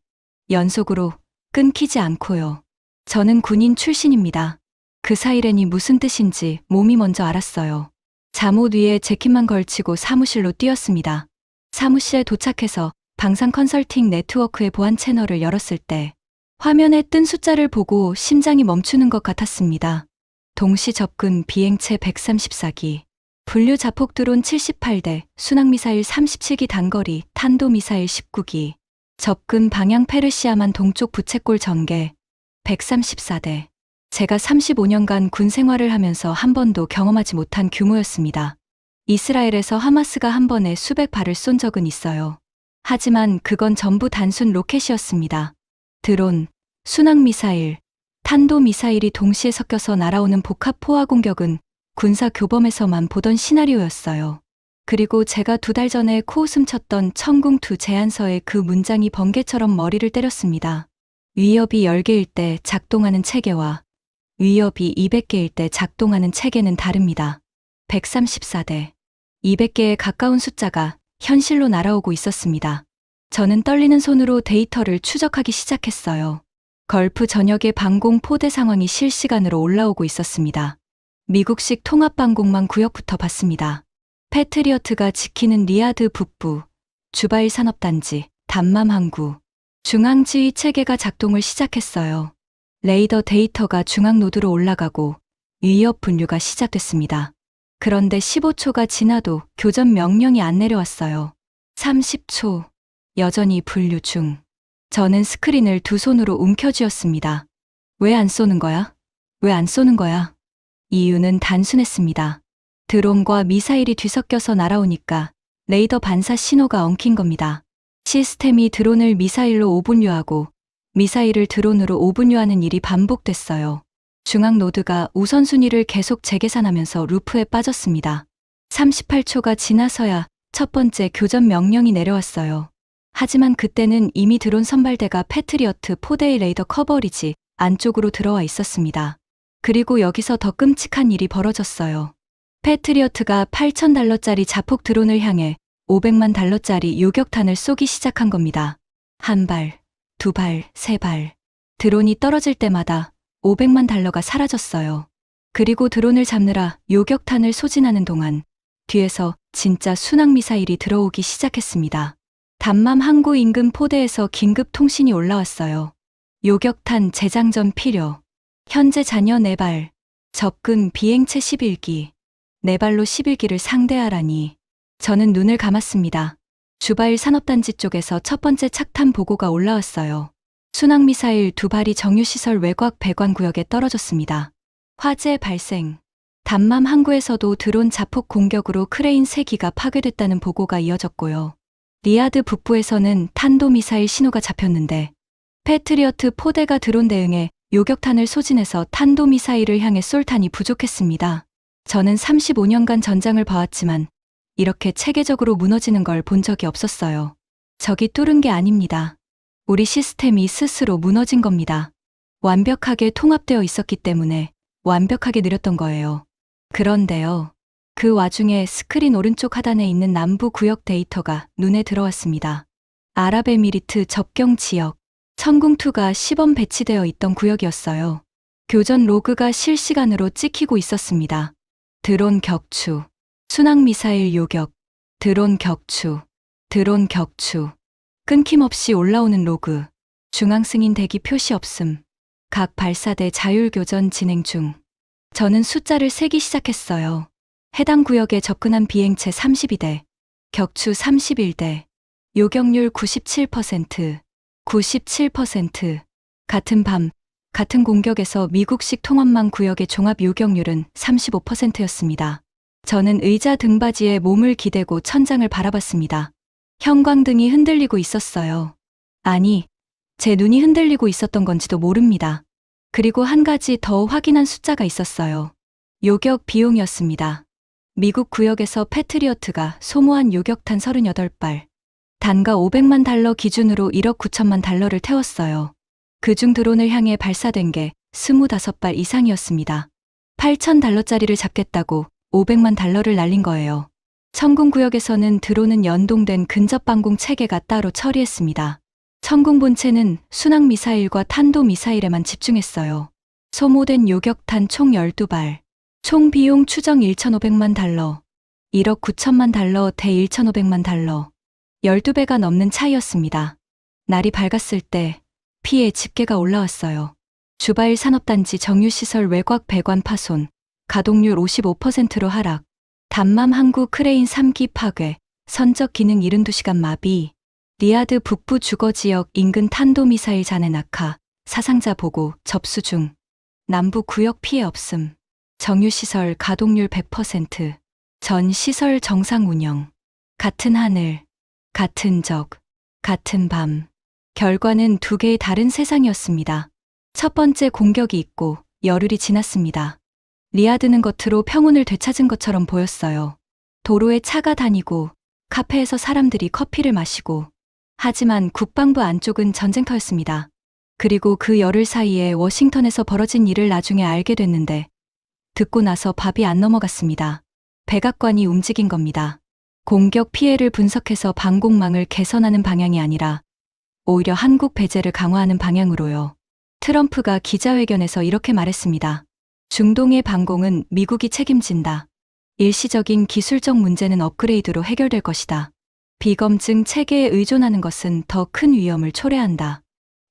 연속으로 끊기지 않고요. 저는 군인 출신입니다. 그 사이렌이 무슨 뜻인지 몸이 먼저 알았어요. 잠옷 위에 재킷만 걸치고 사무실로 뛰었습니다. 사무실에 도착해서 방산 컨설팅 네트워크의 보안 채널을 열었을 때 화면에 뜬 숫자를 보고 심장이 멈추는 것 같았습니다. 동시 접근 비행체 134기, 분류 자폭 드론 78대, 순항미사일 37기 단거리, 탄도미사일 19기, 접근 방향 페르시아만 동쪽 부채꼴 전개 134대. 제가 35년간 군 생활을 하면서 한 번도 경험하지 못한 규모였습니다. 이스라엘에서 하마스가 한 번에 수백 발을 쏜 적은 있어요. 하지만 그건 전부 단순 로켓이었습니다. 드론, 순항미사일, 탄도미사일이 동시에 섞여서 날아오는 복합 포화 공격은 군사 교범에서만 보던 시나리오였어요. 그리고 제가 2달 전에 코웃음 쳤던 천궁2 제안서의 그 문장이 번개처럼 머리를 때렸습니다. 위협이 10개일 때 작동하는 체계와 위협이 200개일 때 작동하는 체계는 다릅니다. 134대, 200개에 가까운 숫자가 현실로 날아오고 있었습니다. 저는 떨리는 손으로 데이터를 추적하기 시작했어요. 걸프 전역의 방공 포대 상황이 실시간으로 올라오고 있었습니다. 미국식 통합방공망 구역부터 봤습니다. 패트리어트가 지키는 리야드 북부, 주바일 산업단지, 담맘 항구. 중앙지휘 체계가 작동을 시작했어요. 레이더 데이터가 중앙 노드로 올라가고 위협 분류가 시작됐습니다. 그런데 15초가 지나도 교전 명령이 안 내려왔어요. 30초. 여전히 분류 중. 저는 스크린을 두 손으로 움켜쥐었습니다. 왜 안 쏘는 거야? 왜 안 쏘는 거야? 이유는 단순했습니다. 드론과 미사일이 뒤섞여서 날아오니까 레이더 반사 신호가 엉킨 겁니다. 시스템이 드론을 미사일로 오분류하고 미사일을 드론으로 오분류하는 일이 반복됐어요. 중앙 노드가 우선순위를 계속 재계산하면서 루프에 빠졌습니다. 38초가 지나서야 첫 번째 교전 명령이 내려왔어요. 하지만 그때는 이미 드론 선발대가 패트리어트 포대의 레이더 커버리지 안쪽으로 들어와 있었습니다. 그리고 여기서 더 끔찍한 일이 벌어졌어요. 패트리어트가 $8,000짜리 자폭 드론을 향해 $500만 요격탄을 쏘기 시작한 겁니다. 한 발, 두 발, 세 발. 드론이 떨어질 때마다 $500만 사라졌어요. 그리고 드론을 잡느라 요격탄을 소진하는 동안 뒤에서 진짜 순항미사일이 들어오기 시작했습니다. 담맘 항구 인근 포대에서 긴급 통신이 올라왔어요. 요격탄 재장전 필요. 현재 잔여 4발. 접근 비행체 11기. 4발로 11기를 상대하라니. 저는 눈을 감았습니다. 주바일 산업단지 쪽에서 첫 번째 착탄 보고가 올라왔어요. 순항미사일 2발이 정유시설 외곽 배관 구역에 떨어졌습니다. 화재 발생. 담맘 항구에서도 드론 자폭 공격으로 크레인 3기가 파괴됐다는 보고가 이어졌고요. 리야드 북부에서는 탄도미사일 신호가 잡혔는데 패트리어트 포대가 드론 대응에 요격탄을 소진해서 탄도미사일을 향해 쏠 탄이 부족했습니다. 저는 35년간 전장을 봐왔지만 이렇게 체계적으로 무너지는 걸 본 적이 없었어요. 적이 뚫은 게 아닙니다. 우리 시스템이 스스로 무너진 겁니다. 완벽하게 통합되어 있었기 때문에 완벽하게 느렸던 거예요. 그런데요. 그 와중에 스크린 오른쪽 하단에 있는 남부 구역 데이터가 눈에 들어왔습니다. 아랍에미리트 접경 지역, 천궁2가 시범 배치되어 있던 구역이었어요. 교전 로그가 실시간으로 찍히고 있었습니다. 드론 격추, 순항미사일 요격, 드론 격추, 드론 격추. 끊김없이 올라오는 로그, 중앙 승인 대기 표시 없음. 각 발사대 자율교전 진행 중. 저는 숫자를 세기 시작했어요. 해당 구역에 접근한 비행체 32대, 격추 31대, 요격률 97%, 97%. 같은 밤, 같은 공격에서 미국식 통합망 구역의 종합 요격률은 35%였습니다. 저는 의자 등받이에 몸을 기대고 천장을 바라봤습니다. 형광등이 흔들리고 있었어요. 아니, 제 눈이 흔들리고 있었던 건지도 모릅니다. 그리고 한 가지 더 확인한 숫자가 있었어요. 요격 비용이었습니다. 미국 구역에서 패트리어트가 소모한 요격탄 38발, 단가 $500만 기준으로 1억 9천만 달러를 태웠어요. 그중 드론을 향해 발사된 게 25발 이상이었습니다. $8,000짜리를 잡겠다고 $500만 날린 거예요. 천궁 구역에서는 드론은 연동된 근접방공 체계가 따로 처리했습니다. 천궁 본체는 순항미사일과 탄도미사일에만 집중했어요. 소모된 요격탄 총 12발, 총 비용 추정 $1,500만, 1억 9천만 대 $1,500만, 12배가 넘는 차이였습니다. 날이 밝았을 때 피해 집계가 올라왔어요. 주바일 산업단지 정유시설 외곽 배관 파손, 가동률 55%로 하락, 담맘 항구 크레인 3기 파괴, 선적 기능 72시간 마비, 리야드 북부 주거지역 인근 탄도미사일 잔해 낙하, 사상자 보고 접수 중, 남부 구역 피해 없음, 정유시설 가동률 100%, 전 시설 정상 운영, 같은 하늘, 같은 적, 같은 밤. 결과는 두 개의 다른 세상이었습니다. 첫 번째 공격이 있고 열흘이 지났습니다. 리야드는 겉으로 평온을 되찾은 것처럼 보였어요. 도로에 차가 다니고 카페에서 사람들이 커피를 마시고, 하지만 국방부 안쪽은 전쟁터였습니다. 그리고 그 열흘 사이에 워싱턴에서 벌어진 일을 나중에 알게 됐는데 듣고 나서 밥이 안 넘어갔습니다. 백악관이 움직인 겁니다. 공격 피해를 분석해서 방공망을 개선하는 방향이 아니라 오히려 한국 배제를 강화하는 방향으로요. 트럼프가 기자회견에서 이렇게 말했습니다. 중동의 방공은 미국이 책임진다. 일시적인 기술적 문제는 업그레이드로 해결될 것이다. 비검증 체계에 의존하는 것은 더 큰 위험을 초래한다.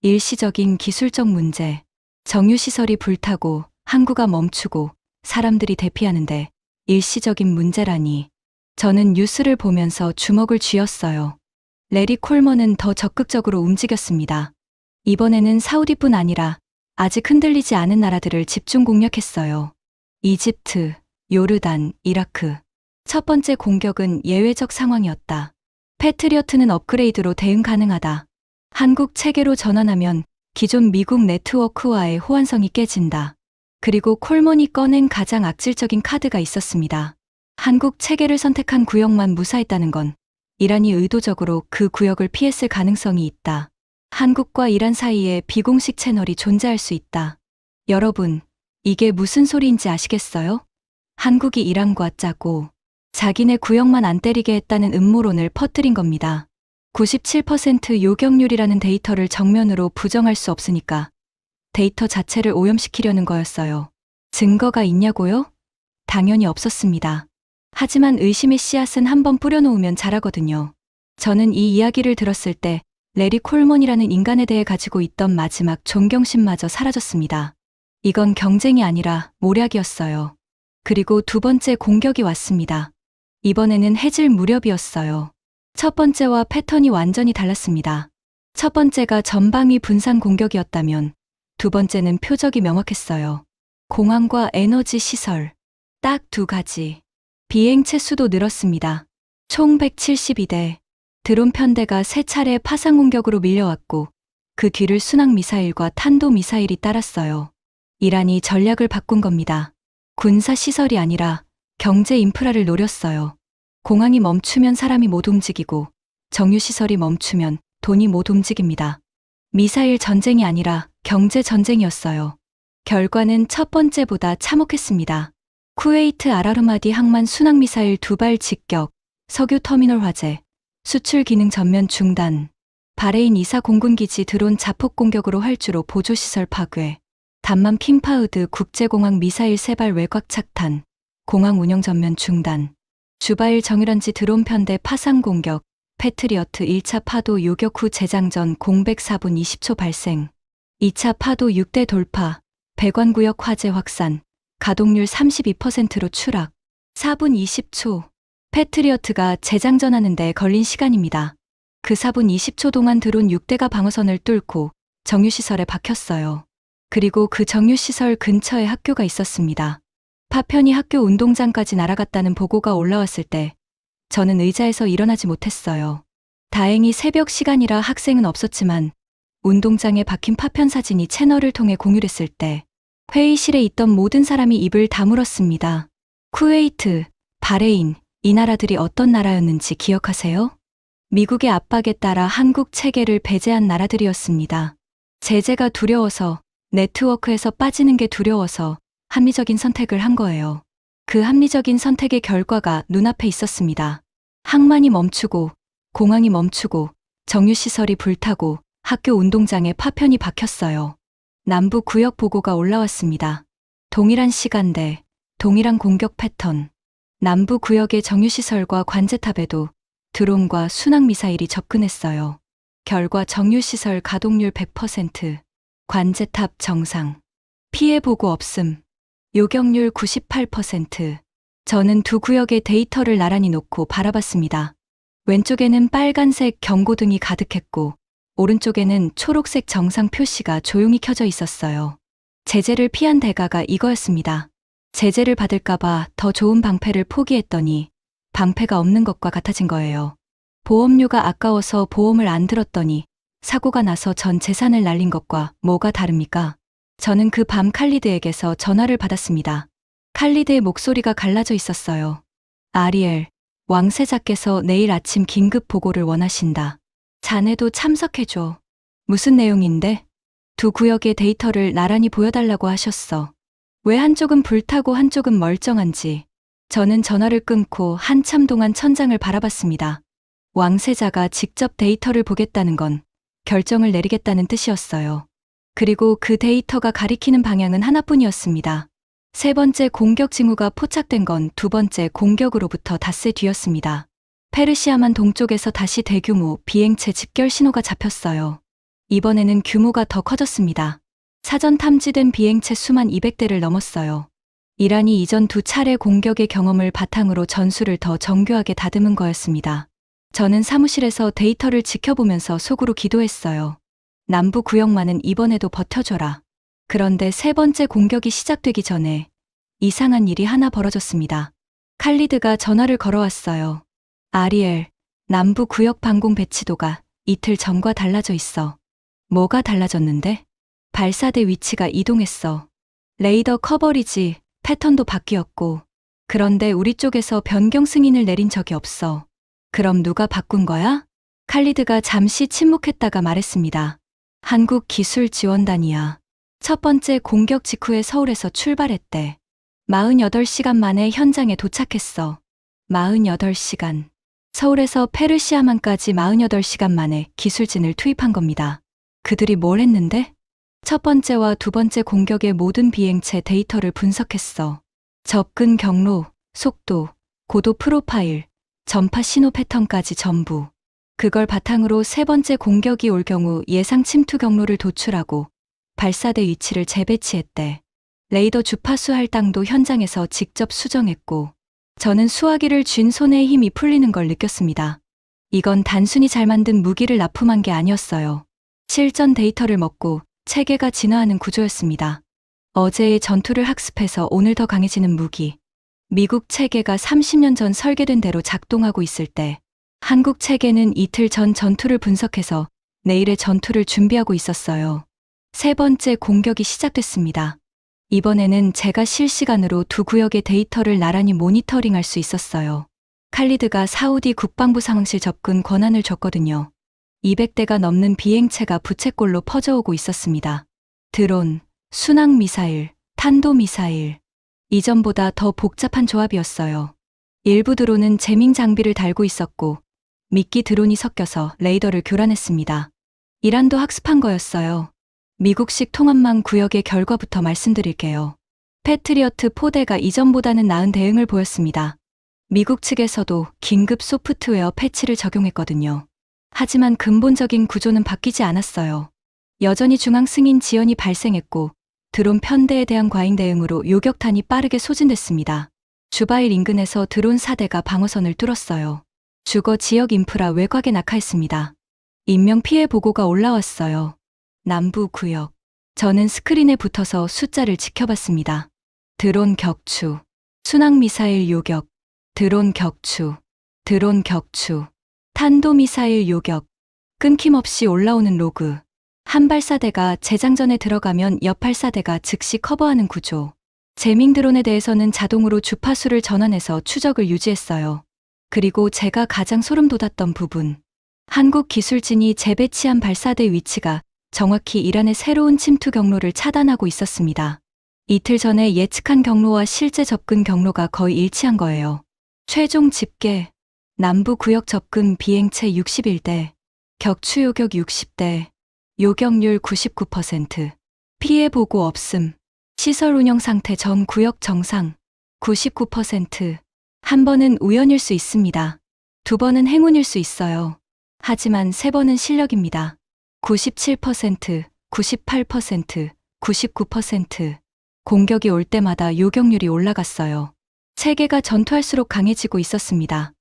일시적인 기술적 문제. 정유시설이 불타고 항구가 멈추고 사람들이 대피하는데 일시적인 문제라니. 저는 뉴스를 보면서 주먹을 쥐었어요. 레리 콜먼은 더 적극적으로 움직였습니다. 이번에는 사우디뿐 아니라 아직 흔들리지 않은 나라들을 집중 공략했어요. 이집트, 요르단, 이라크. 첫 번째 공격은 예외적 상황이었다. 패트리어트는 업그레이드로 대응 가능하다. 한국 체계로 전환하면 기존 미국 네트워크와의 호환성이 깨진다. 그리고 콜먼이 꺼낸 가장 악질적인 카드가 있었습니다. 한국 체계를 선택한 구역만 무사했다는 건 이란이 의도적으로 그 구역을 피했을 가능성이 있다. 한국과 이란 사이에 비공식 채널이 존재할 수 있다. 여러분, 이게 무슨 소리인지 아시겠어요? 한국이 이란과 짜고 자기네 구역만 안 때리게 했다는 음모론을 퍼뜨린 겁니다. 97% 요격률이라는 데이터를 정면으로 부정할 수 없으니까 데이터 자체를 오염시키려는 거였어요. 증거가 있냐고요? 당연히 없었습니다. 하지만 의심의 씨앗은 한번 뿌려놓으면 자라거든요. 저는 이 이야기를 들었을 때 레리 콜먼이라는 인간에 대해 가지고 있던 마지막 존경심마저 사라졌습니다. 이건 경쟁이 아니라 모략이었어요. 그리고 두 번째 공격이 왔습니다. 이번에는 해질 무렵이었어요. 첫 번째와 패턴이 완전히 달랐습니다. 첫 번째가 전방위 분산 공격이었다면 두 번째는 표적이 명확했어요. 공항과 에너지 시설. 딱 두 가지. 비행체 수도 늘었습니다. 총 172대. 드론 편대가 세 차례 파상 공격으로 밀려왔고 그 뒤를 순항 미사일과 탄도 미사일이 따랐어요. 이란이 전략을 바꾼 겁니다. 군사 시설이 아니라 경제 인프라를 노렸어요. 공항이 멈추면 사람이 못 움직이고 정유시설이 멈추면 돈이 못 움직입니다. 미사일 전쟁이 아니라 경제 전쟁이었어요. 결과는 첫 번째보다 참혹했습니다. 쿠웨이트 알아르마디 항만 순항미사일 2발 직격, 석유 터미널 화재, 수출 기능 전면 중단, 바레인 이사 공군기지 드론 자폭 공격으로 활주로 보조시설 파괴, 담만 킹파우드 국제공항 미사일 3발 외곽 착탄, 공항 운영 전면 중단, 주바일 정유란지 드론 편대 파상 공격, 패트리어트 1차 파도 요격 후 재장전 공백 4분 20초 발생, 2차 파도 6대 돌파, 배관구역 화재 확산, 가동률 32%로 추락, 4분 20초. 패트리어트가 재장전하는 데 걸린 시간입니다. 그 4분 20초 동안 드론 6대가 방어선을 뚫고 정유시설에 박혔어요. 그리고 그 정유시설 근처에 학교가 있었습니다. 파편이 학교 운동장까지 날아갔다는 보고가 올라왔을 때 저는 의자에서 일어나지 못했어요. 다행히 새벽 시간이라 학생은 없었지만 운동장에 박힌 파편 사진이 채널을 통해 공유됐을 때 회의실에 있던 모든 사람이 입을 다물었습니다. 쿠웨이트, 바레인, 이 나라들이 어떤 나라였는지 기억하세요? 미국의 압박에 따라 한국 체계를 배제한 나라들이었습니다. 제재가 두려워서, 네트워크에서 빠지는 게 두려워서 합리적인 선택을 한 거예요. 그 합리적인 선택의 결과가 눈앞에 있었습니다. 항만이 멈추고, 공항이 멈추고, 정유시설이 불타고, 학교 운동장에 파편이 박혔어요. 남부 구역 보고가 올라왔습니다. 동일한 시간대, 동일한 공격 패턴. 남부 구역의 정유시설과 관제탑에도 드론과 순항미사일이 접근했어요. 결과 정유시설 가동률 100%, 관제탑 정상, 피해 보고 없음, 요격률 98%. 저는 두 구역의 데이터를 나란히 놓고 바라봤습니다. 왼쪽에는 빨간색 경고등이 가득했고 오른쪽에는 초록색 정상 표시가 조용히 켜져 있었어요. 제재를 피한 대가가 이거였습니다. 제재를 받을까봐 더 좋은 방패를 포기했더니 방패가 없는 것과 같아진 거예요. 보험료가 아까워서 보험을 안 들었더니 사고가 나서 전 재산을 날린 것과 뭐가 다릅니까? 저는 그 밤 칼리드에게서 전화를 받았습니다. 칼리드의 목소리가 갈라져 있었어요. 아리엘, 왕세자께서 내일 아침 긴급 보고를 원하신다. 자네도 참석해줘. 무슨 내용인데? 두 구역의 데이터를 나란히 보여달라고 하셨어. 왜 한쪽은 불타고 한쪽은 멀쩡한지. 저는 전화를 끊고 한참 동안 천장을 바라봤습니다. 왕세자가 직접 데이터를 보겠다는 건 결정을 내리겠다는 뜻이었어요. 그리고 그 데이터가 가리키는 방향은 하나뿐이었습니다. 세 번째 공격 징후가 포착된 건 두 번째 공격으로부터 닷새 뒤였습니다. 페르시아만 동쪽에서 다시 대규모 비행체 집결 신호가 잡혔어요. 이번에는 규모가 더 커졌습니다. 사전 탐지된 비행체 수만 200대를 넘었어요. 이란이 이전 두 차례 공격의 경험을 바탕으로 전술을 더 정교하게 다듬은 거였습니다. 저는 사무실에서 데이터를 지켜보면서 속으로 기도했어요. 남부 구역만은 이번에도 버텨줘라. 그런데 세 번째 공격이 시작되기 전에 이상한 일이 하나 벌어졌습니다. 칼리드가 전화를 걸어왔어요. 아리엘, 남부 구역 방공 배치도가 이틀 전과 달라져 있어. 뭐가 달라졌는데? 발사대 위치가 이동했어. 레이더 커버리지, 패턴도 바뀌었고. 그런데 우리 쪽에서 변경 승인을 내린 적이 없어. 그럼 누가 바꾼 거야? 칼리드가 잠시 침묵했다가 말했습니다. 한국기술지원단이야. 첫 번째 공격 직후에 서울에서 출발했대. 48시간 만에 현장에 도착했어. 48시간. 서울에서 페르시아만까지 48시간 만에 기술진을 투입한 겁니다. 그들이 뭘 했는데? 첫 번째와 두 번째 공격의 모든 비행체 데이터를 분석했어. 접근 경로, 속도, 고도 프로파일, 전파 신호 패턴까지 전부. 그걸 바탕으로 세 번째 공격이 올 경우 예상 침투 경로를 도출하고 발사대 위치를 재배치했대. 레이더 주파수 할당도 현장에서 직접 수정했고, 저는 수화기를 쥔 손에 힘이 풀리는 걸 느꼈습니다. 이건 단순히 잘 만든 무기를 납품한 게 아니었어요. 실전 데이터를 먹고 체계가 진화하는 구조였습니다. 어제의 전투를 학습해서 오늘 더 강해지는 무기. 미국 체계가 30년 전 설계된 대로 작동하고 있을 때, 한국 체계는 이틀 전 전투를 분석해서 내일의 전투를 준비하고 있었어요. 세 번째 공격이 시작됐습니다. 이번에는 제가 실시간으로 두 구역의 데이터를 나란히 모니터링할 수 있었어요. 칼리드가 사우디 국방부 상황실 접근 권한을 줬거든요. 200대가 넘는 비행체가 부채꼴로 퍼져오고 있었습니다. 드론, 순항미사일, 탄도미사일. 이전보다 더 복잡한 조합이었어요. 일부 드론은 제밍 장비를 달고 있었고, 미끼 드론이 섞여서 레이더를 교란했습니다. 이란도 학습한 거였어요. 미국식 통합망 구역의 결과부터 말씀드릴게요. 패트리어트 포대가 이전보다는 나은 대응을 보였습니다. 미국 측에서도 긴급 소프트웨어 패치를 적용했거든요. 하지만 근본적인 구조는 바뀌지 않았어요. 여전히 중앙 승인 지연이 발생했고, 드론 편대에 대한 과잉 대응으로 요격탄이 빠르게 소진됐습니다. 주바일 인근에서 드론 4대가 방어선을 뚫었어요. 주거 지역 인프라 외곽에 낙하했습니다. 인명 피해 보고가 올라왔어요. 남부 구역. 저는 스크린에 붙어서 숫자를 지켜봤습니다. 드론 격추, 순항미사일 요격, 드론 격추, 드론 격추, 탄도미사일 요격. 끊김없이 올라오는 로그. 한 발사대가 재장전에 들어가면 옆 발사대가 즉시 커버하는 구조. 제밍 드론에 대해서는 자동으로 주파수를 전환해서 추적을 유지했어요. 그리고 제가 가장 소름 돋았던 부분. 한국 기술진이 재배치한 발사대 위치가 정확히 이란의 새로운 침투 경로를 차단하고 있었습니다. 이틀 전에 예측한 경로와 실제 접근 경로가 거의 일치한 거예요. 최종 집계. 남부 구역 접근 비행체 61대, 격추 요격 60대, 요격률 99%, 피해 보고 없음, 시설 운영 상태 전 구역 정상 99%. 한 번은 우연일 수 있습니다. 두 번은 행운일 수 있어요. 하지만 세 번은 실력입니다. 97%, 98%, 99%. 공격이 올 때마다 요격률이 올라갔어요. 체계가 전투할수록 강해지고 있었습니다.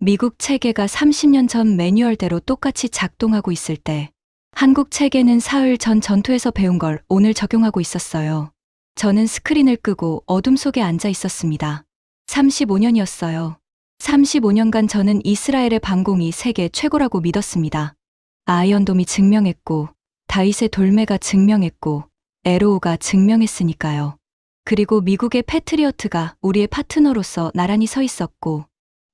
미국 체계가 30년 전 매뉴얼대로 똑같이 작동하고 있을 때, 한국 체계는 사흘 전 전투에서 배운 걸 오늘 적용하고 있었어요. 저는 스크린을 끄고 어둠 속에 앉아 있었습니다. 35년이었어요. 35년간 저는 이스라엘의 방공이 세계 최고라고 믿었습니다. 아이언돔이 증명했고, 다윗의 돌매가 증명했고, 에로우가 증명했으니까요. 그리고 미국의 패트리어트가 우리의 파트너로서 나란히 서 있었고,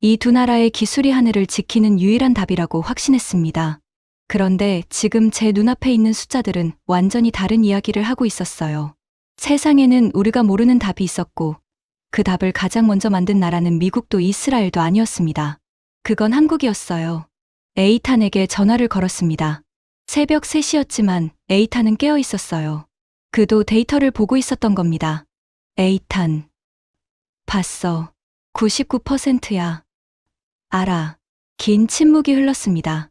이 두 나라의 기술이 하늘을 지키는 유일한 답이라고 확신했습니다. 그런데 지금 제 눈앞에 있는 숫자들은 완전히 다른 이야기를 하고 있었어요. 세상에는 우리가 모르는 답이 있었고, 그 답을 가장 먼저 만든 나라는 미국도 이스라엘도 아니었습니다. 그건 한국이었어요. 에이탄에게 전화를 걸었습니다. 새벽 3시였지만 에이탄은 깨어 있었어요. 그도 데이터를 보고 있었던 겁니다. 에이탄. 봤어. 99%야. 알아. 긴 침묵이 흘렀습니다.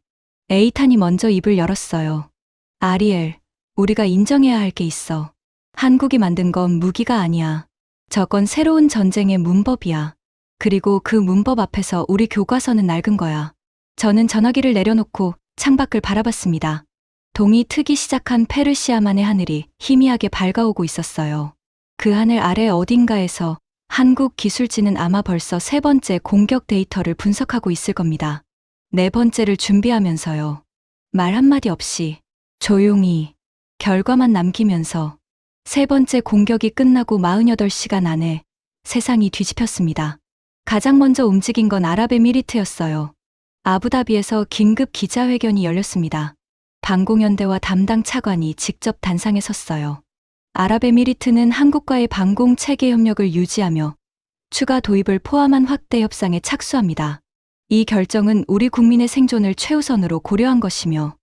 에이탄이 먼저 입을 열었어요. 아리엘, 우리가 인정해야 할 게 있어. 한국이 만든 건 무기가 아니야. 저건 새로운 전쟁의 문법이야. 그리고 그 문법 앞에서 우리 교과서는 낡은 거야. 저는 전화기를 내려놓고 창밖을 바라봤습니다. 동이 트기 시작한 페르시아만의 하늘이 희미하게 밝아오고 있었어요. 그 하늘 아래 어딘가에서 한국 기술진은 아마 벌써 세 번째 공격 데이터를 분석하고 있을 겁니다. 네 번째를 준비하면서요. 말 한마디 없이 조용히 결과만 남기면서 세 번째 공격이 끝나고 48시간 안에 세상이 뒤집혔습니다. 가장 먼저 움직인 건 아랍에미리트였어요. 아부다비에서 긴급 기자회견이 열렸습니다. 방공연대와 담당 차관이 직접 단상에 섰어요. 아랍에미리트는 한국과의 방공 체계 협력을 유지하며 추가 도입을 포함한 확대 협상에 착수합니다. 이 결정은 우리 국민의 생존을 최우선으로 고려한 것이며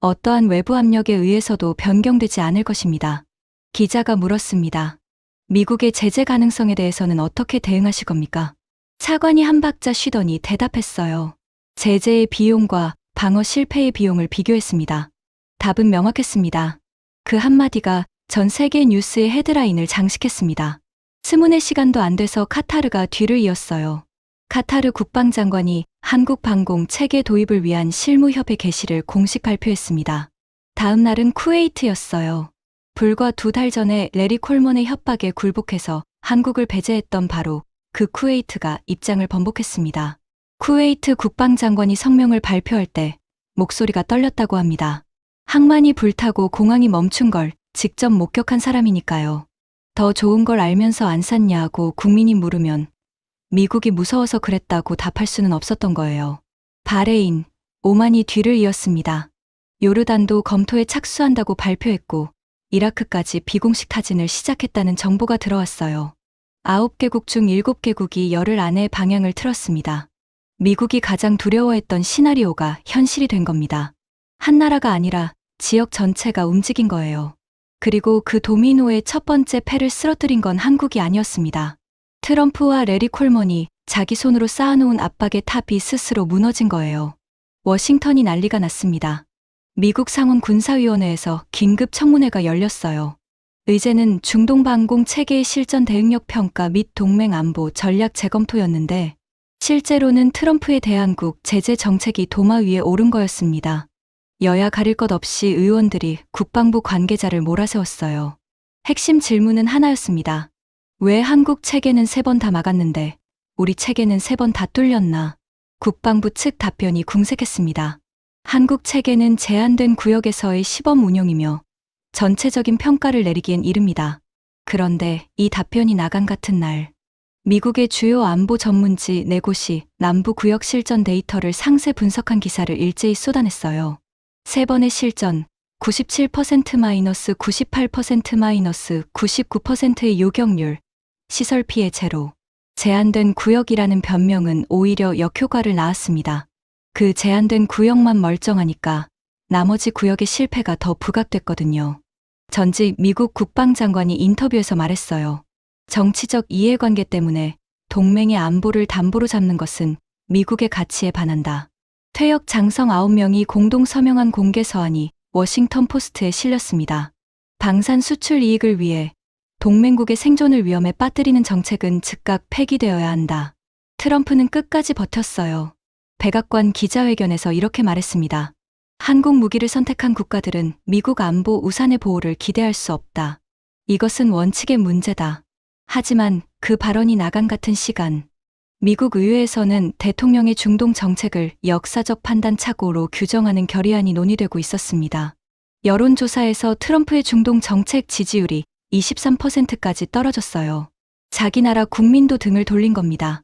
어떠한 외부 압력에 의해서도 변경되지 않을 것입니다. 기자가 물었습니다. 미국의 제재 가능성에 대해서는 어떻게 대응하실 겁니까? 차관이 한 박자 쉬더니 대답했어요. 제재의 비용과 방어 실패의 비용을 비교했습니다. 답은 명확했습니다. 그 한마디가 전 세계 뉴스의 헤드라인을 장식했습니다. 스문의 시간도 안 돼서 카타르가 뒤를 이었어요. 카타르 국방장관이 한국 방공 체계 도입을 위한 실무협의 개시를 공식 발표했습니다. 다음 날은 쿠웨이트였어요. 불과 2달 전에 레리 콜먼의 협박에 굴복해서 한국을 배제했던 바로 그 쿠웨이트가 입장을 번복했습니다. 쿠웨이트 국방장관이 성명을 발표할 때 목소리가 떨렸다고 합니다. 항만이 불타고 공항이 멈춘 걸 직접 목격한 사람이니까요. 더 좋은 걸 알면서 안 샀냐고 국민이 물으면 미국이 무서워서 그랬다고 답할 수는 없었던 거예요. 바레인, 오만이 뒤를 이었습니다. 요르단도 검토에 착수한다고 발표했고 이라크까지 비공식 타진을 시작했다는 정보가 들어왔어요. 9개국 중 7개국이 열흘 안에 방향을 틀었습니다. 미국이 가장 두려워했던 시나리오가 현실이 된 겁니다. 한 나라가 아니라 지역 전체가 움직인 거예요. 그리고 그 도미노의 첫 번째 패를 쓰러뜨린 건 한국이 아니었습니다. 트럼프와 레리 콜먼이 자기 손으로 쌓아놓은 압박의 탑이 스스로 무너진 거예요. 워싱턴이 난리가 났습니다. 미국 상원 군사위원회에서 긴급 청문회가 열렸어요. 의제는 중동 방공 체계의 실전 대응력 평가 및 동맹 안보 전략 재검토였는데 실제로는 트럼프의 대한국 제재 정책이 도마 위에 오른 거였습니다. 여야 가릴 것 없이 의원들이 국방부 관계자를 몰아세웠어요. 핵심 질문은 하나였습니다. 왜 한국 체계는 3번 다 막았는데 우리 체계는 3번 다 뚫렸나? 국방부 측 답변이 궁색했습니다. 한국 체계는 제한된 구역에서의 시범 운용이며 전체적인 평가를 내리기엔 이릅니다. 그런데 이 답변이 나간 같은 날 미국의 주요 안보 전문지 4곳이 남부 구역 실전 데이터를 상세 분석한 기사를 일제히 쏟아냈어요. 3번의 실전, 97%-98%-99%의 요격률, 시설 피해 제로, 제한된 구역이라는 변명은 오히려 역효과를 낳았습니다. 그 제한된 구역만 멀쩡하니까 나머지 구역의 실패가 더 부각됐거든요. 전직 미국 국방장관이 인터뷰에서 말했어요. 정치적 이해관계 때문에 동맹의 안보를 담보로 잡는 것은 미국의 가치에 반한다. 퇴역 장성 9명이 공동 서명한 공개 서한이 워싱턴 포스트에 실렸습니다. 방산 수출 이익을 위해 동맹국의 생존을 위험에 빠뜨리는 정책은 즉각 폐기되어야 한다. 트럼프는 끝까지 버텼어요. 백악관 기자회견에서 이렇게 말했습니다. 한국 무기를 선택한 국가들은 미국 안보 우산의 보호를 기대할 수 없다. 이것은 원칙의 문제다. 하지만 그 발언이 나간 같은 시간, 미국 의회에서는 대통령의 중동 정책을 역사적 판단 착오로 규정하는 결의안이 논의되고 있었습니다. 여론조사에서 트럼프의 중동 정책 지지율이 23%까지 떨어졌어요. 자기 나라 국민도 등을 돌린 겁니다.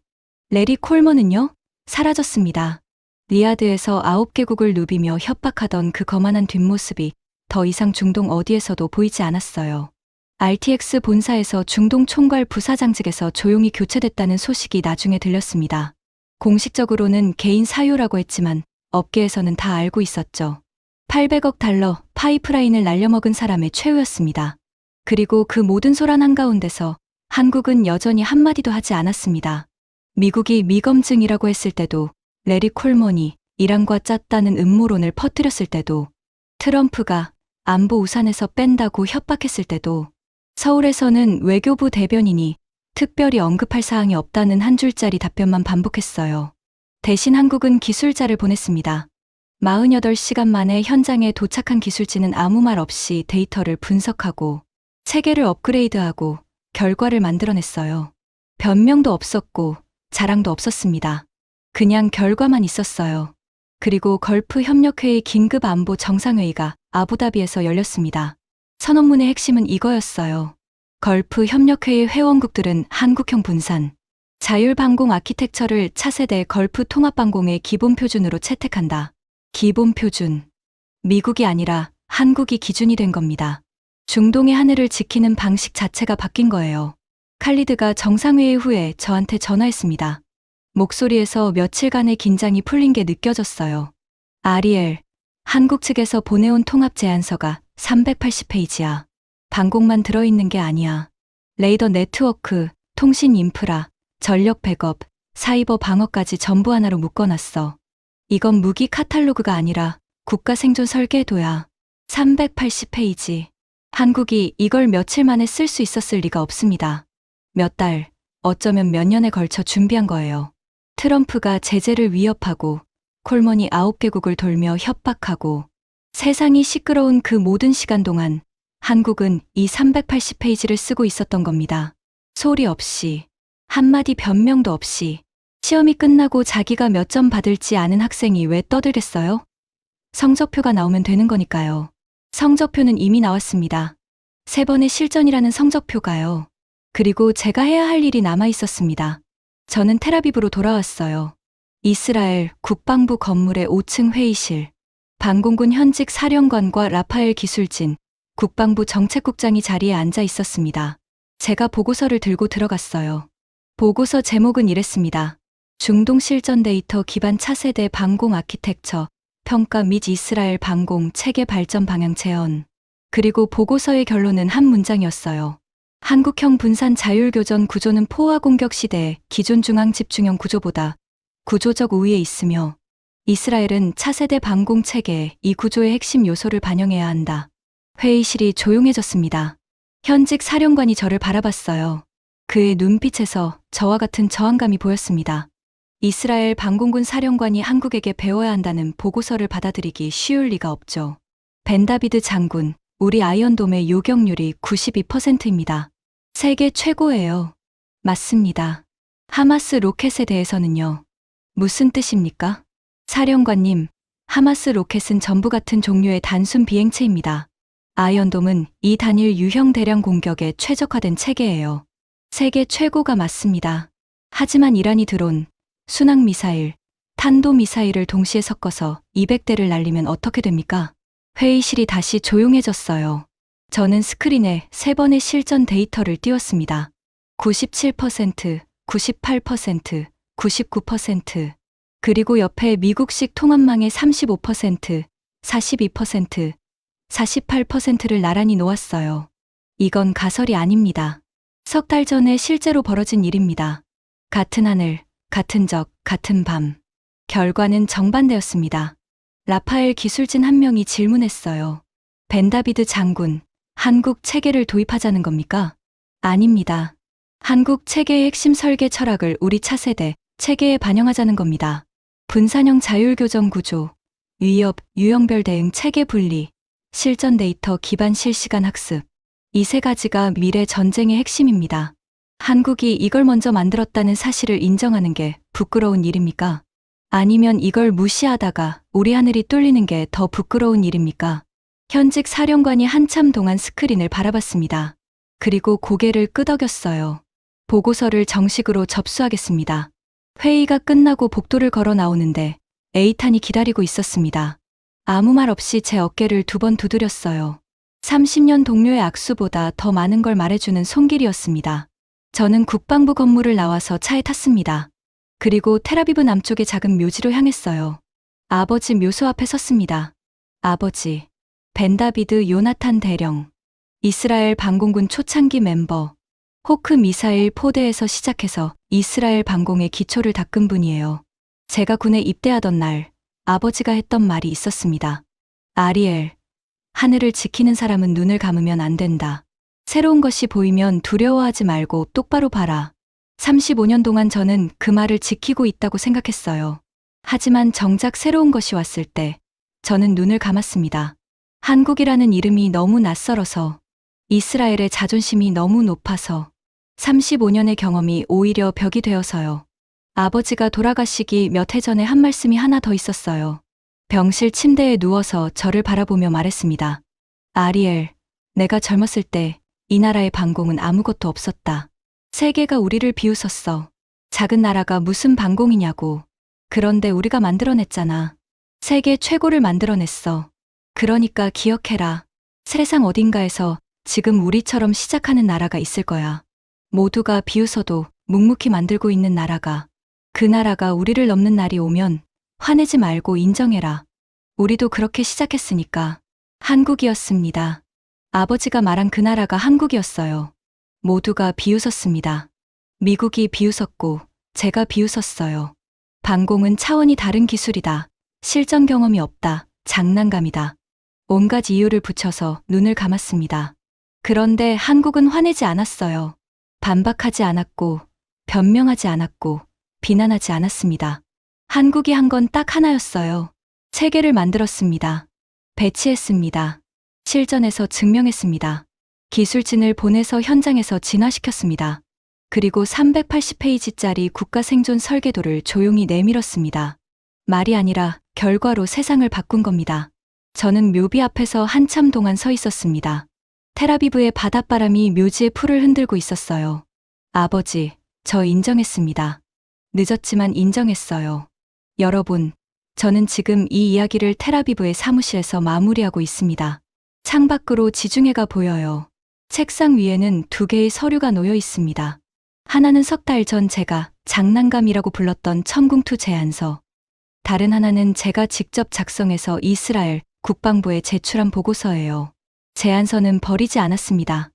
레리 콜먼은요? 사라졌습니다. 리야드에서 9개국을 누비며 협박하던 그 거만한 뒷모습이 더 이상 중동 어디에서도 보이지 않았어요. RTX 본사에서 중동 총괄 부사장직에서 조용히 교체됐다는 소식이 나중에 들렸습니다. 공식적으로는 개인 사유라고 했지만 업계에서는 다 알고 있었죠. 800억 달러 파이프라인을 날려먹은 사람의 최후였습니다. 그리고 그 모든 소란 한가운데서 한국은 여전히 한마디도 하지 않았습니다. 미국이 미검증이라고 했을 때도 레리 콜먼이 이란과 짰다는 음모론을 퍼뜨렸을 때도, 트럼프가 안보 우산에서 뺀다고 협박했을 때도, 서울에서는 외교부 대변인이 특별히 언급할 사항이 없다는 한 줄짜리 답변만 반복했어요. 대신 한국은 기술자를 보냈습니다. 48시간 만에 현장에 도착한 기술진은 아무 말 없이 데이터를 분석하고 체계를 업그레이드하고 결과를 만들어냈어요. 변명도 없었고 자랑도 없었습니다. 그냥 결과만 있었어요. 그리고 걸프 협력회의 긴급 안보 정상회의가 아부다비에서 열렸습니다. 선언문의 핵심은 이거였어요. 걸프 협력회의 회원국들은 한국형 분산, 자율방공 아키텍처를 차세대 걸프 통합방공의 기본 표준으로 채택한다. 기본 표준. 미국이 아니라 한국이 기준이 된 겁니다. 중동의 하늘을 지키는 방식 자체가 바뀐 거예요. 칼리드가 정상회의 후에 저한테 전화했습니다. 목소리에서 며칠간의 긴장이 풀린 게 느껴졌어요. 아리엘, 한국 측에서 보내온 통합 제안서가 380페이지야. 방공만 들어있는 게 아니야. 레이더 네트워크, 통신 인프라, 전력 백업, 사이버 방어까지 전부 하나로 묶어놨어. 이건 무기 카탈로그가 아니라 국가 생존 설계도야. 380페이지. 한국이 이걸 며칠 만에 쓸 수 있었을 리가 없습니다. 몇 달, 어쩌면 몇 년에 걸쳐 준비한 거예요. 트럼프가 제재를 위협하고 콜먼이 9개국을 돌며 협박하고 세상이 시끄러운 그 모든 시간 동안 한국은 이 380페이지를 쓰고 있었던 겁니다. 소리 없이, 한마디 변명도 없이. 시험이 끝나고 자기가 몇 점 받을지 아는 학생이 왜 떠들겠어요? 성적표가 나오면 되는 거니까요. 성적표는 이미 나왔습니다. 3번의 실전이라는 성적표가요. 그리고 제가 해야 할 일이 남아 있었습니다. 저는 텔아비브로 돌아왔어요. 이스라엘 국방부 건물의 5층 회의실. 방공군 현직 사령관과 라파엘 기술진, 국방부 정책국장이 자리에 앉아 있었습니다. 제가 보고서를 들고 들어갔어요. 보고서 제목은 이랬습니다. 중동 실전 데이터 기반 차세대 방공 아키텍처, 평가 및 이스라엘 방공 체계 발전 방향 제언. 그리고 보고서의 결론은 한 문장이었어요. 한국형 분산 자율교전 구조는 포화 공격 시대의 기존 중앙 집중형 구조보다 구조적 우위에 있으며 이스라엘은 차세대 방공 체계에 이 구조의 핵심 요소를 반영해야 한다. 회의실이 조용해졌습니다. 현직 사령관이 저를 바라봤어요. 그의 눈빛에서 저와 같은 저항감이 보였습니다. 이스라엘 방공군 사령관이 한국에게 배워야 한다는 보고서를 받아들이기 쉬울 리가 없죠. 벤다비드 장군, 우리 아이언돔의 요격률이 92%입니다. 세계 최고예요. 맞습니다. 하마스 로켓에 대해서는요. 무슨 뜻입니까? 사령관님, 하마스 로켓은 전부 같은 종류의 단순 비행체입니다. 아이언돔은 이 단일 유형 대량 공격에 최적화된 체계예요. 세계 최고가 맞습니다. 하지만 이란이 드론, 순항미사일, 탄도미사일을 동시에 섞어서 200대를 날리면 어떻게 됩니까? 회의실이 다시 조용해졌어요. 저는 스크린에 3번의 실전 데이터를 띄웠습니다. 97%, 98%, 99%, 그리고 옆에 미국식 통합망의 35%, 42%, 48%를 나란히 놓았어요. 이건 가설이 아닙니다. 석 달 전에 실제로 벌어진 일입니다. 같은 하늘, 같은 적, 같은 밤. 결과는 정반대였습니다. 라파엘 기술진 한 명이 질문했어요. 벤다비드 장군, 한국 체계를 도입하자는 겁니까? 아닙니다. 한국 체계의 핵심 설계 철학을 우리 차세대 체계에 반영하자는 겁니다. 분산형 자율교전 구조, 위협, 유형별 대응 체계 분리, 실전 데이터 기반 실시간 학습. 이 3가지가 미래 전쟁의 핵심입니다. 한국이 이걸 먼저 만들었다는 사실을 인정하는 게 부끄러운 일입니까? 아니면 이걸 무시하다가 우리 하늘이 뚫리는 게 더 부끄러운 일입니까? 현직 사령관이 한참 동안 스크린을 바라봤습니다. 그리고 고개를 끄덕였어요. 보고서를 정식으로 접수하겠습니다. 회의가 끝나고 복도를 걸어 나오는데 에이탄이 기다리고 있었습니다. 아무 말 없이 제 어깨를 2번 두드렸어요. 30년 동료의 악수보다 더 많은 걸 말해주는 손길이었습니다. 저는 국방부 건물을 나와서 차에 탔습니다. 그리고 텔아비브 남쪽의 작은 묘지로 향했어요. 아버지 묘소 앞에 섰습니다. 아버지, 벤다비드 요나탄 대령, 이스라엘 방공군 초창기 멤버, 호크 미사일 포대에서 시작해서 이스라엘 방공의 기초를 닦은 분이에요. 제가 군에 입대하던 날 아버지가 했던 말이 있었습니다. 아리엘, 하늘을 지키는 사람은 눈을 감으면 안 된다. 새로운 것이 보이면 두려워하지 말고 똑바로 봐라. 35년 동안 저는 그 말을 지키고 있다고 생각했어요. 하지만 정작 새로운 것이 왔을 때 저는 눈을 감았습니다. 한국이라는 이름이 너무 낯설어서, 이스라엘의 자존심이 너무 높아서, 35년의 경험이 오히려 벽이 되어서요. 아버지가 돌아가시기 몇 해 전에 한 말씀이 하나 더 있었어요. 병실 침대에 누워서 저를 바라보며 말했습니다. 아리엘, 내가 젊었을 때 이 나라의 반공은 아무것도 없었다. 세계가 우리를 비웃었어. 작은 나라가 무슨 반공이냐고. 그런데 우리가 만들어냈잖아. 세계 최고를 만들어냈어. 그러니까 기억해라. 세상 어딘가에서 지금 우리처럼 시작하는 나라가 있을 거야. 모두가 비웃어도 묵묵히 만들고 있는 나라가. 그 나라가 우리를 넘는 날이 오면 화내지 말고 인정해라. 우리도 그렇게 시작했으니까. 한국이었습니다. 아버지가 말한 그 나라가 한국이었어요. 모두가 비웃었습니다. 미국이 비웃었고 제가 비웃었어요. 반공은 차원이 다른 기술이다. 실전 경험이 없다. 장난감이다. 온갖 이유를 붙여서 눈을 감았습니다. 그런데 한국은 화내지 않았어요. 반박하지 않았고 변명하지 않았고 비난하지 않았습니다. 한국이 한 건 딱 하나였어요. 세계를 만들었습니다. 배치했습니다. 실전에서 증명했습니다. 기술진을 보내서 현장에서 진화시켰습니다. 그리고 380페이지짜리 국가 생존 설계도를 조용히 내밀었습니다. 말이 아니라 결과로 세상을 바꾼 겁니다. 저는 묘비 앞에서 한참 동안 서 있었습니다. 텔아비브의 바닷바람이 묘지의 풀을 흔들고 있었어요. 아버지, 저 인정했습니다. 늦었지만 인정했어요. 여러분, 저는 지금 이 이야기를 텔아비브의 사무실에서 마무리하고 있습니다. 창밖으로 지중해가 보여요. 책상 위에는 2개의 서류가 놓여 있습니다. 하나는 석 달 전 제가 장난감이라고 불렀던 천궁투 제안서. 다른 하나는 제가 직접 작성해서 이스라엘 국방부에 제출한 보고서예요. 제안서는 버리지 않았습니다.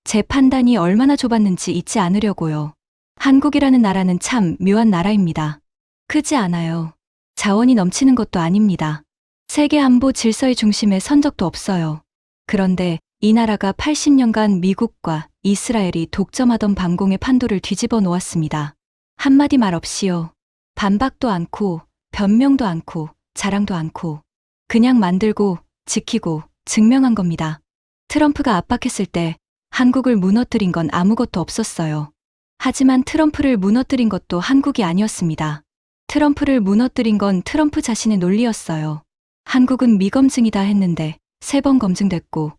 제 판단이 얼마나 좁았는지 잊지 않으려고요. 한국이라는 나라는 참 묘한 나라입니다. 크지 않아요. 자원이 넘치는 것도 아닙니다. 세계 안보 질서의 중심에 선 적도 없어요. 그런데 이 나라가 80년간 미국과 이스라엘이 독점하던 반공의 판도를 뒤집어 놓았습니다. 한마디 말 없이요. 반박도 않고 변명도 않고 자랑도 않고 그냥 만들고 지키고 증명한 겁니다. 트럼프가 압박했을 때 한국을 무너뜨린 건 아무것도 없었어요. 하지만 트럼프를 무너뜨린 것도 한국이 아니었습니다. 트럼프를 무너뜨린 건 트럼프 자신의 논리였어요. 한국은 미검증이다 했는데 3번 검증됐고,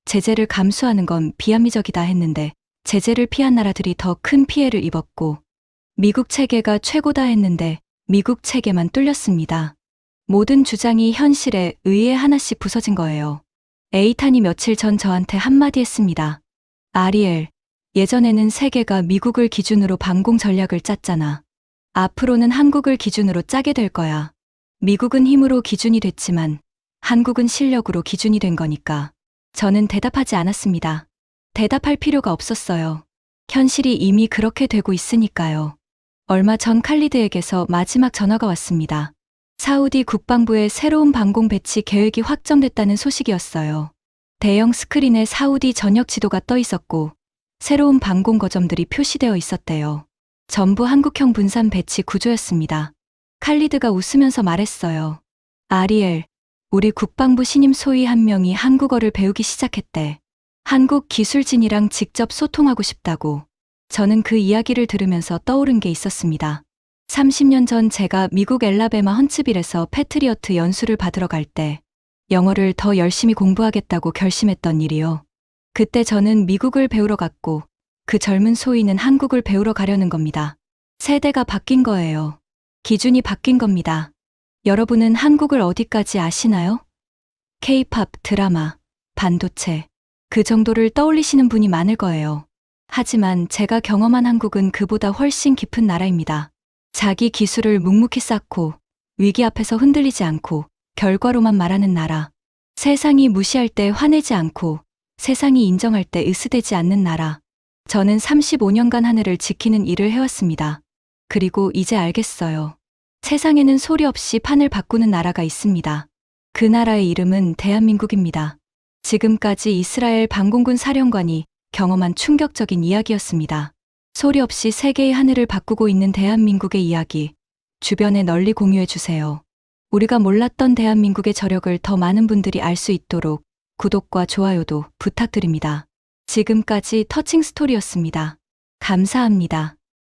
제재를 감수하는 건 비합리적이다 했는데 제재를 피한 나라들이 더 큰 피해를 입었고, 미국 체계가 최고다 했는데 미국 체계만 뚫렸습니다. 모든 주장이 현실에 의해 하나씩 부서진 거예요. 에이탄이 며칠 전 저한테 한마디 했습니다. 아리엘, 예전에는 세계가 미국을 기준으로 반공 전략을 짰잖아. 앞으로는 한국을 기준으로 짜게 될 거야. 미국은 힘으로 기준이 됐지만 한국은 실력으로 기준이 된 거니까. 저는 대답하지 않았습니다. 대답할 필요가 없었어요. 현실이 이미 그렇게 되고 있으니까요. 얼마 전 칼리드에게서 마지막 전화가 왔습니다. 사우디 국방부의 새로운 반공 배치 계획이 확정됐다는 소식이었어요. 대형 스크린에 사우디 전역 지도가 떠 있었고 새로운 반공 거점들이 표시되어 있었대요. 전부 한국형 분산 배치 구조였습니다. 칼리드가 웃으면서 말했어요. 아리엘, 우리 국방부 신임 소위 한 명이 한국어를 배우기 시작했대. 한국 기술진이랑 직접 소통하고 싶다고. 저는 그 이야기를 들으면서 떠오른 게 있었습니다. 30년 전 제가 미국 엘라베마 헌츠빌에서 패트리어트 연수를 받으러 갈 때 영어를 더 열심히 공부하겠다고 결심했던 일이요. 그때 저는 미국을 배우러 갔고 그 젊은 소위는 한국을 배우러 가려는 겁니다. 세대가 바뀐 거예요. 기준이 바뀐 겁니다. 여러분은 한국을 어디까지 아시나요? K-팝, 드라마, 반도체, 그 정도를 떠올리시는 분이 많을 거예요. 하지만 제가 경험한 한국은 그보다 훨씬 깊은 나라입니다. 자기 기술을 묵묵히 쌓고 위기 앞에서 흔들리지 않고 결과로만 말하는 나라. 세상이 무시할 때 화내지 않고 세상이 인정할 때 으스대지 않는 나라. 저는 35년간 하늘을 지키는 일을 해왔습니다. 그리고 이제 알겠어요. 세상에는 소리 없이 판을 바꾸는 나라가 있습니다. 그 나라의 이름은 대한민국입니다. 지금까지 이스라엘 반공군 사령관이 경험한 충격적인 이야기였습니다. 소리 없이 세계의 하늘을 바꾸고 있는 대한민국의 이야기, 주변에 널리 공유해 주세요. 우리가 몰랐던 대한민국의 저력을 더 많은 분들이 알 수 있도록 구독과 좋아요도 부탁드립니다. 지금까지 터칭 스토리였습니다. 감사합니다.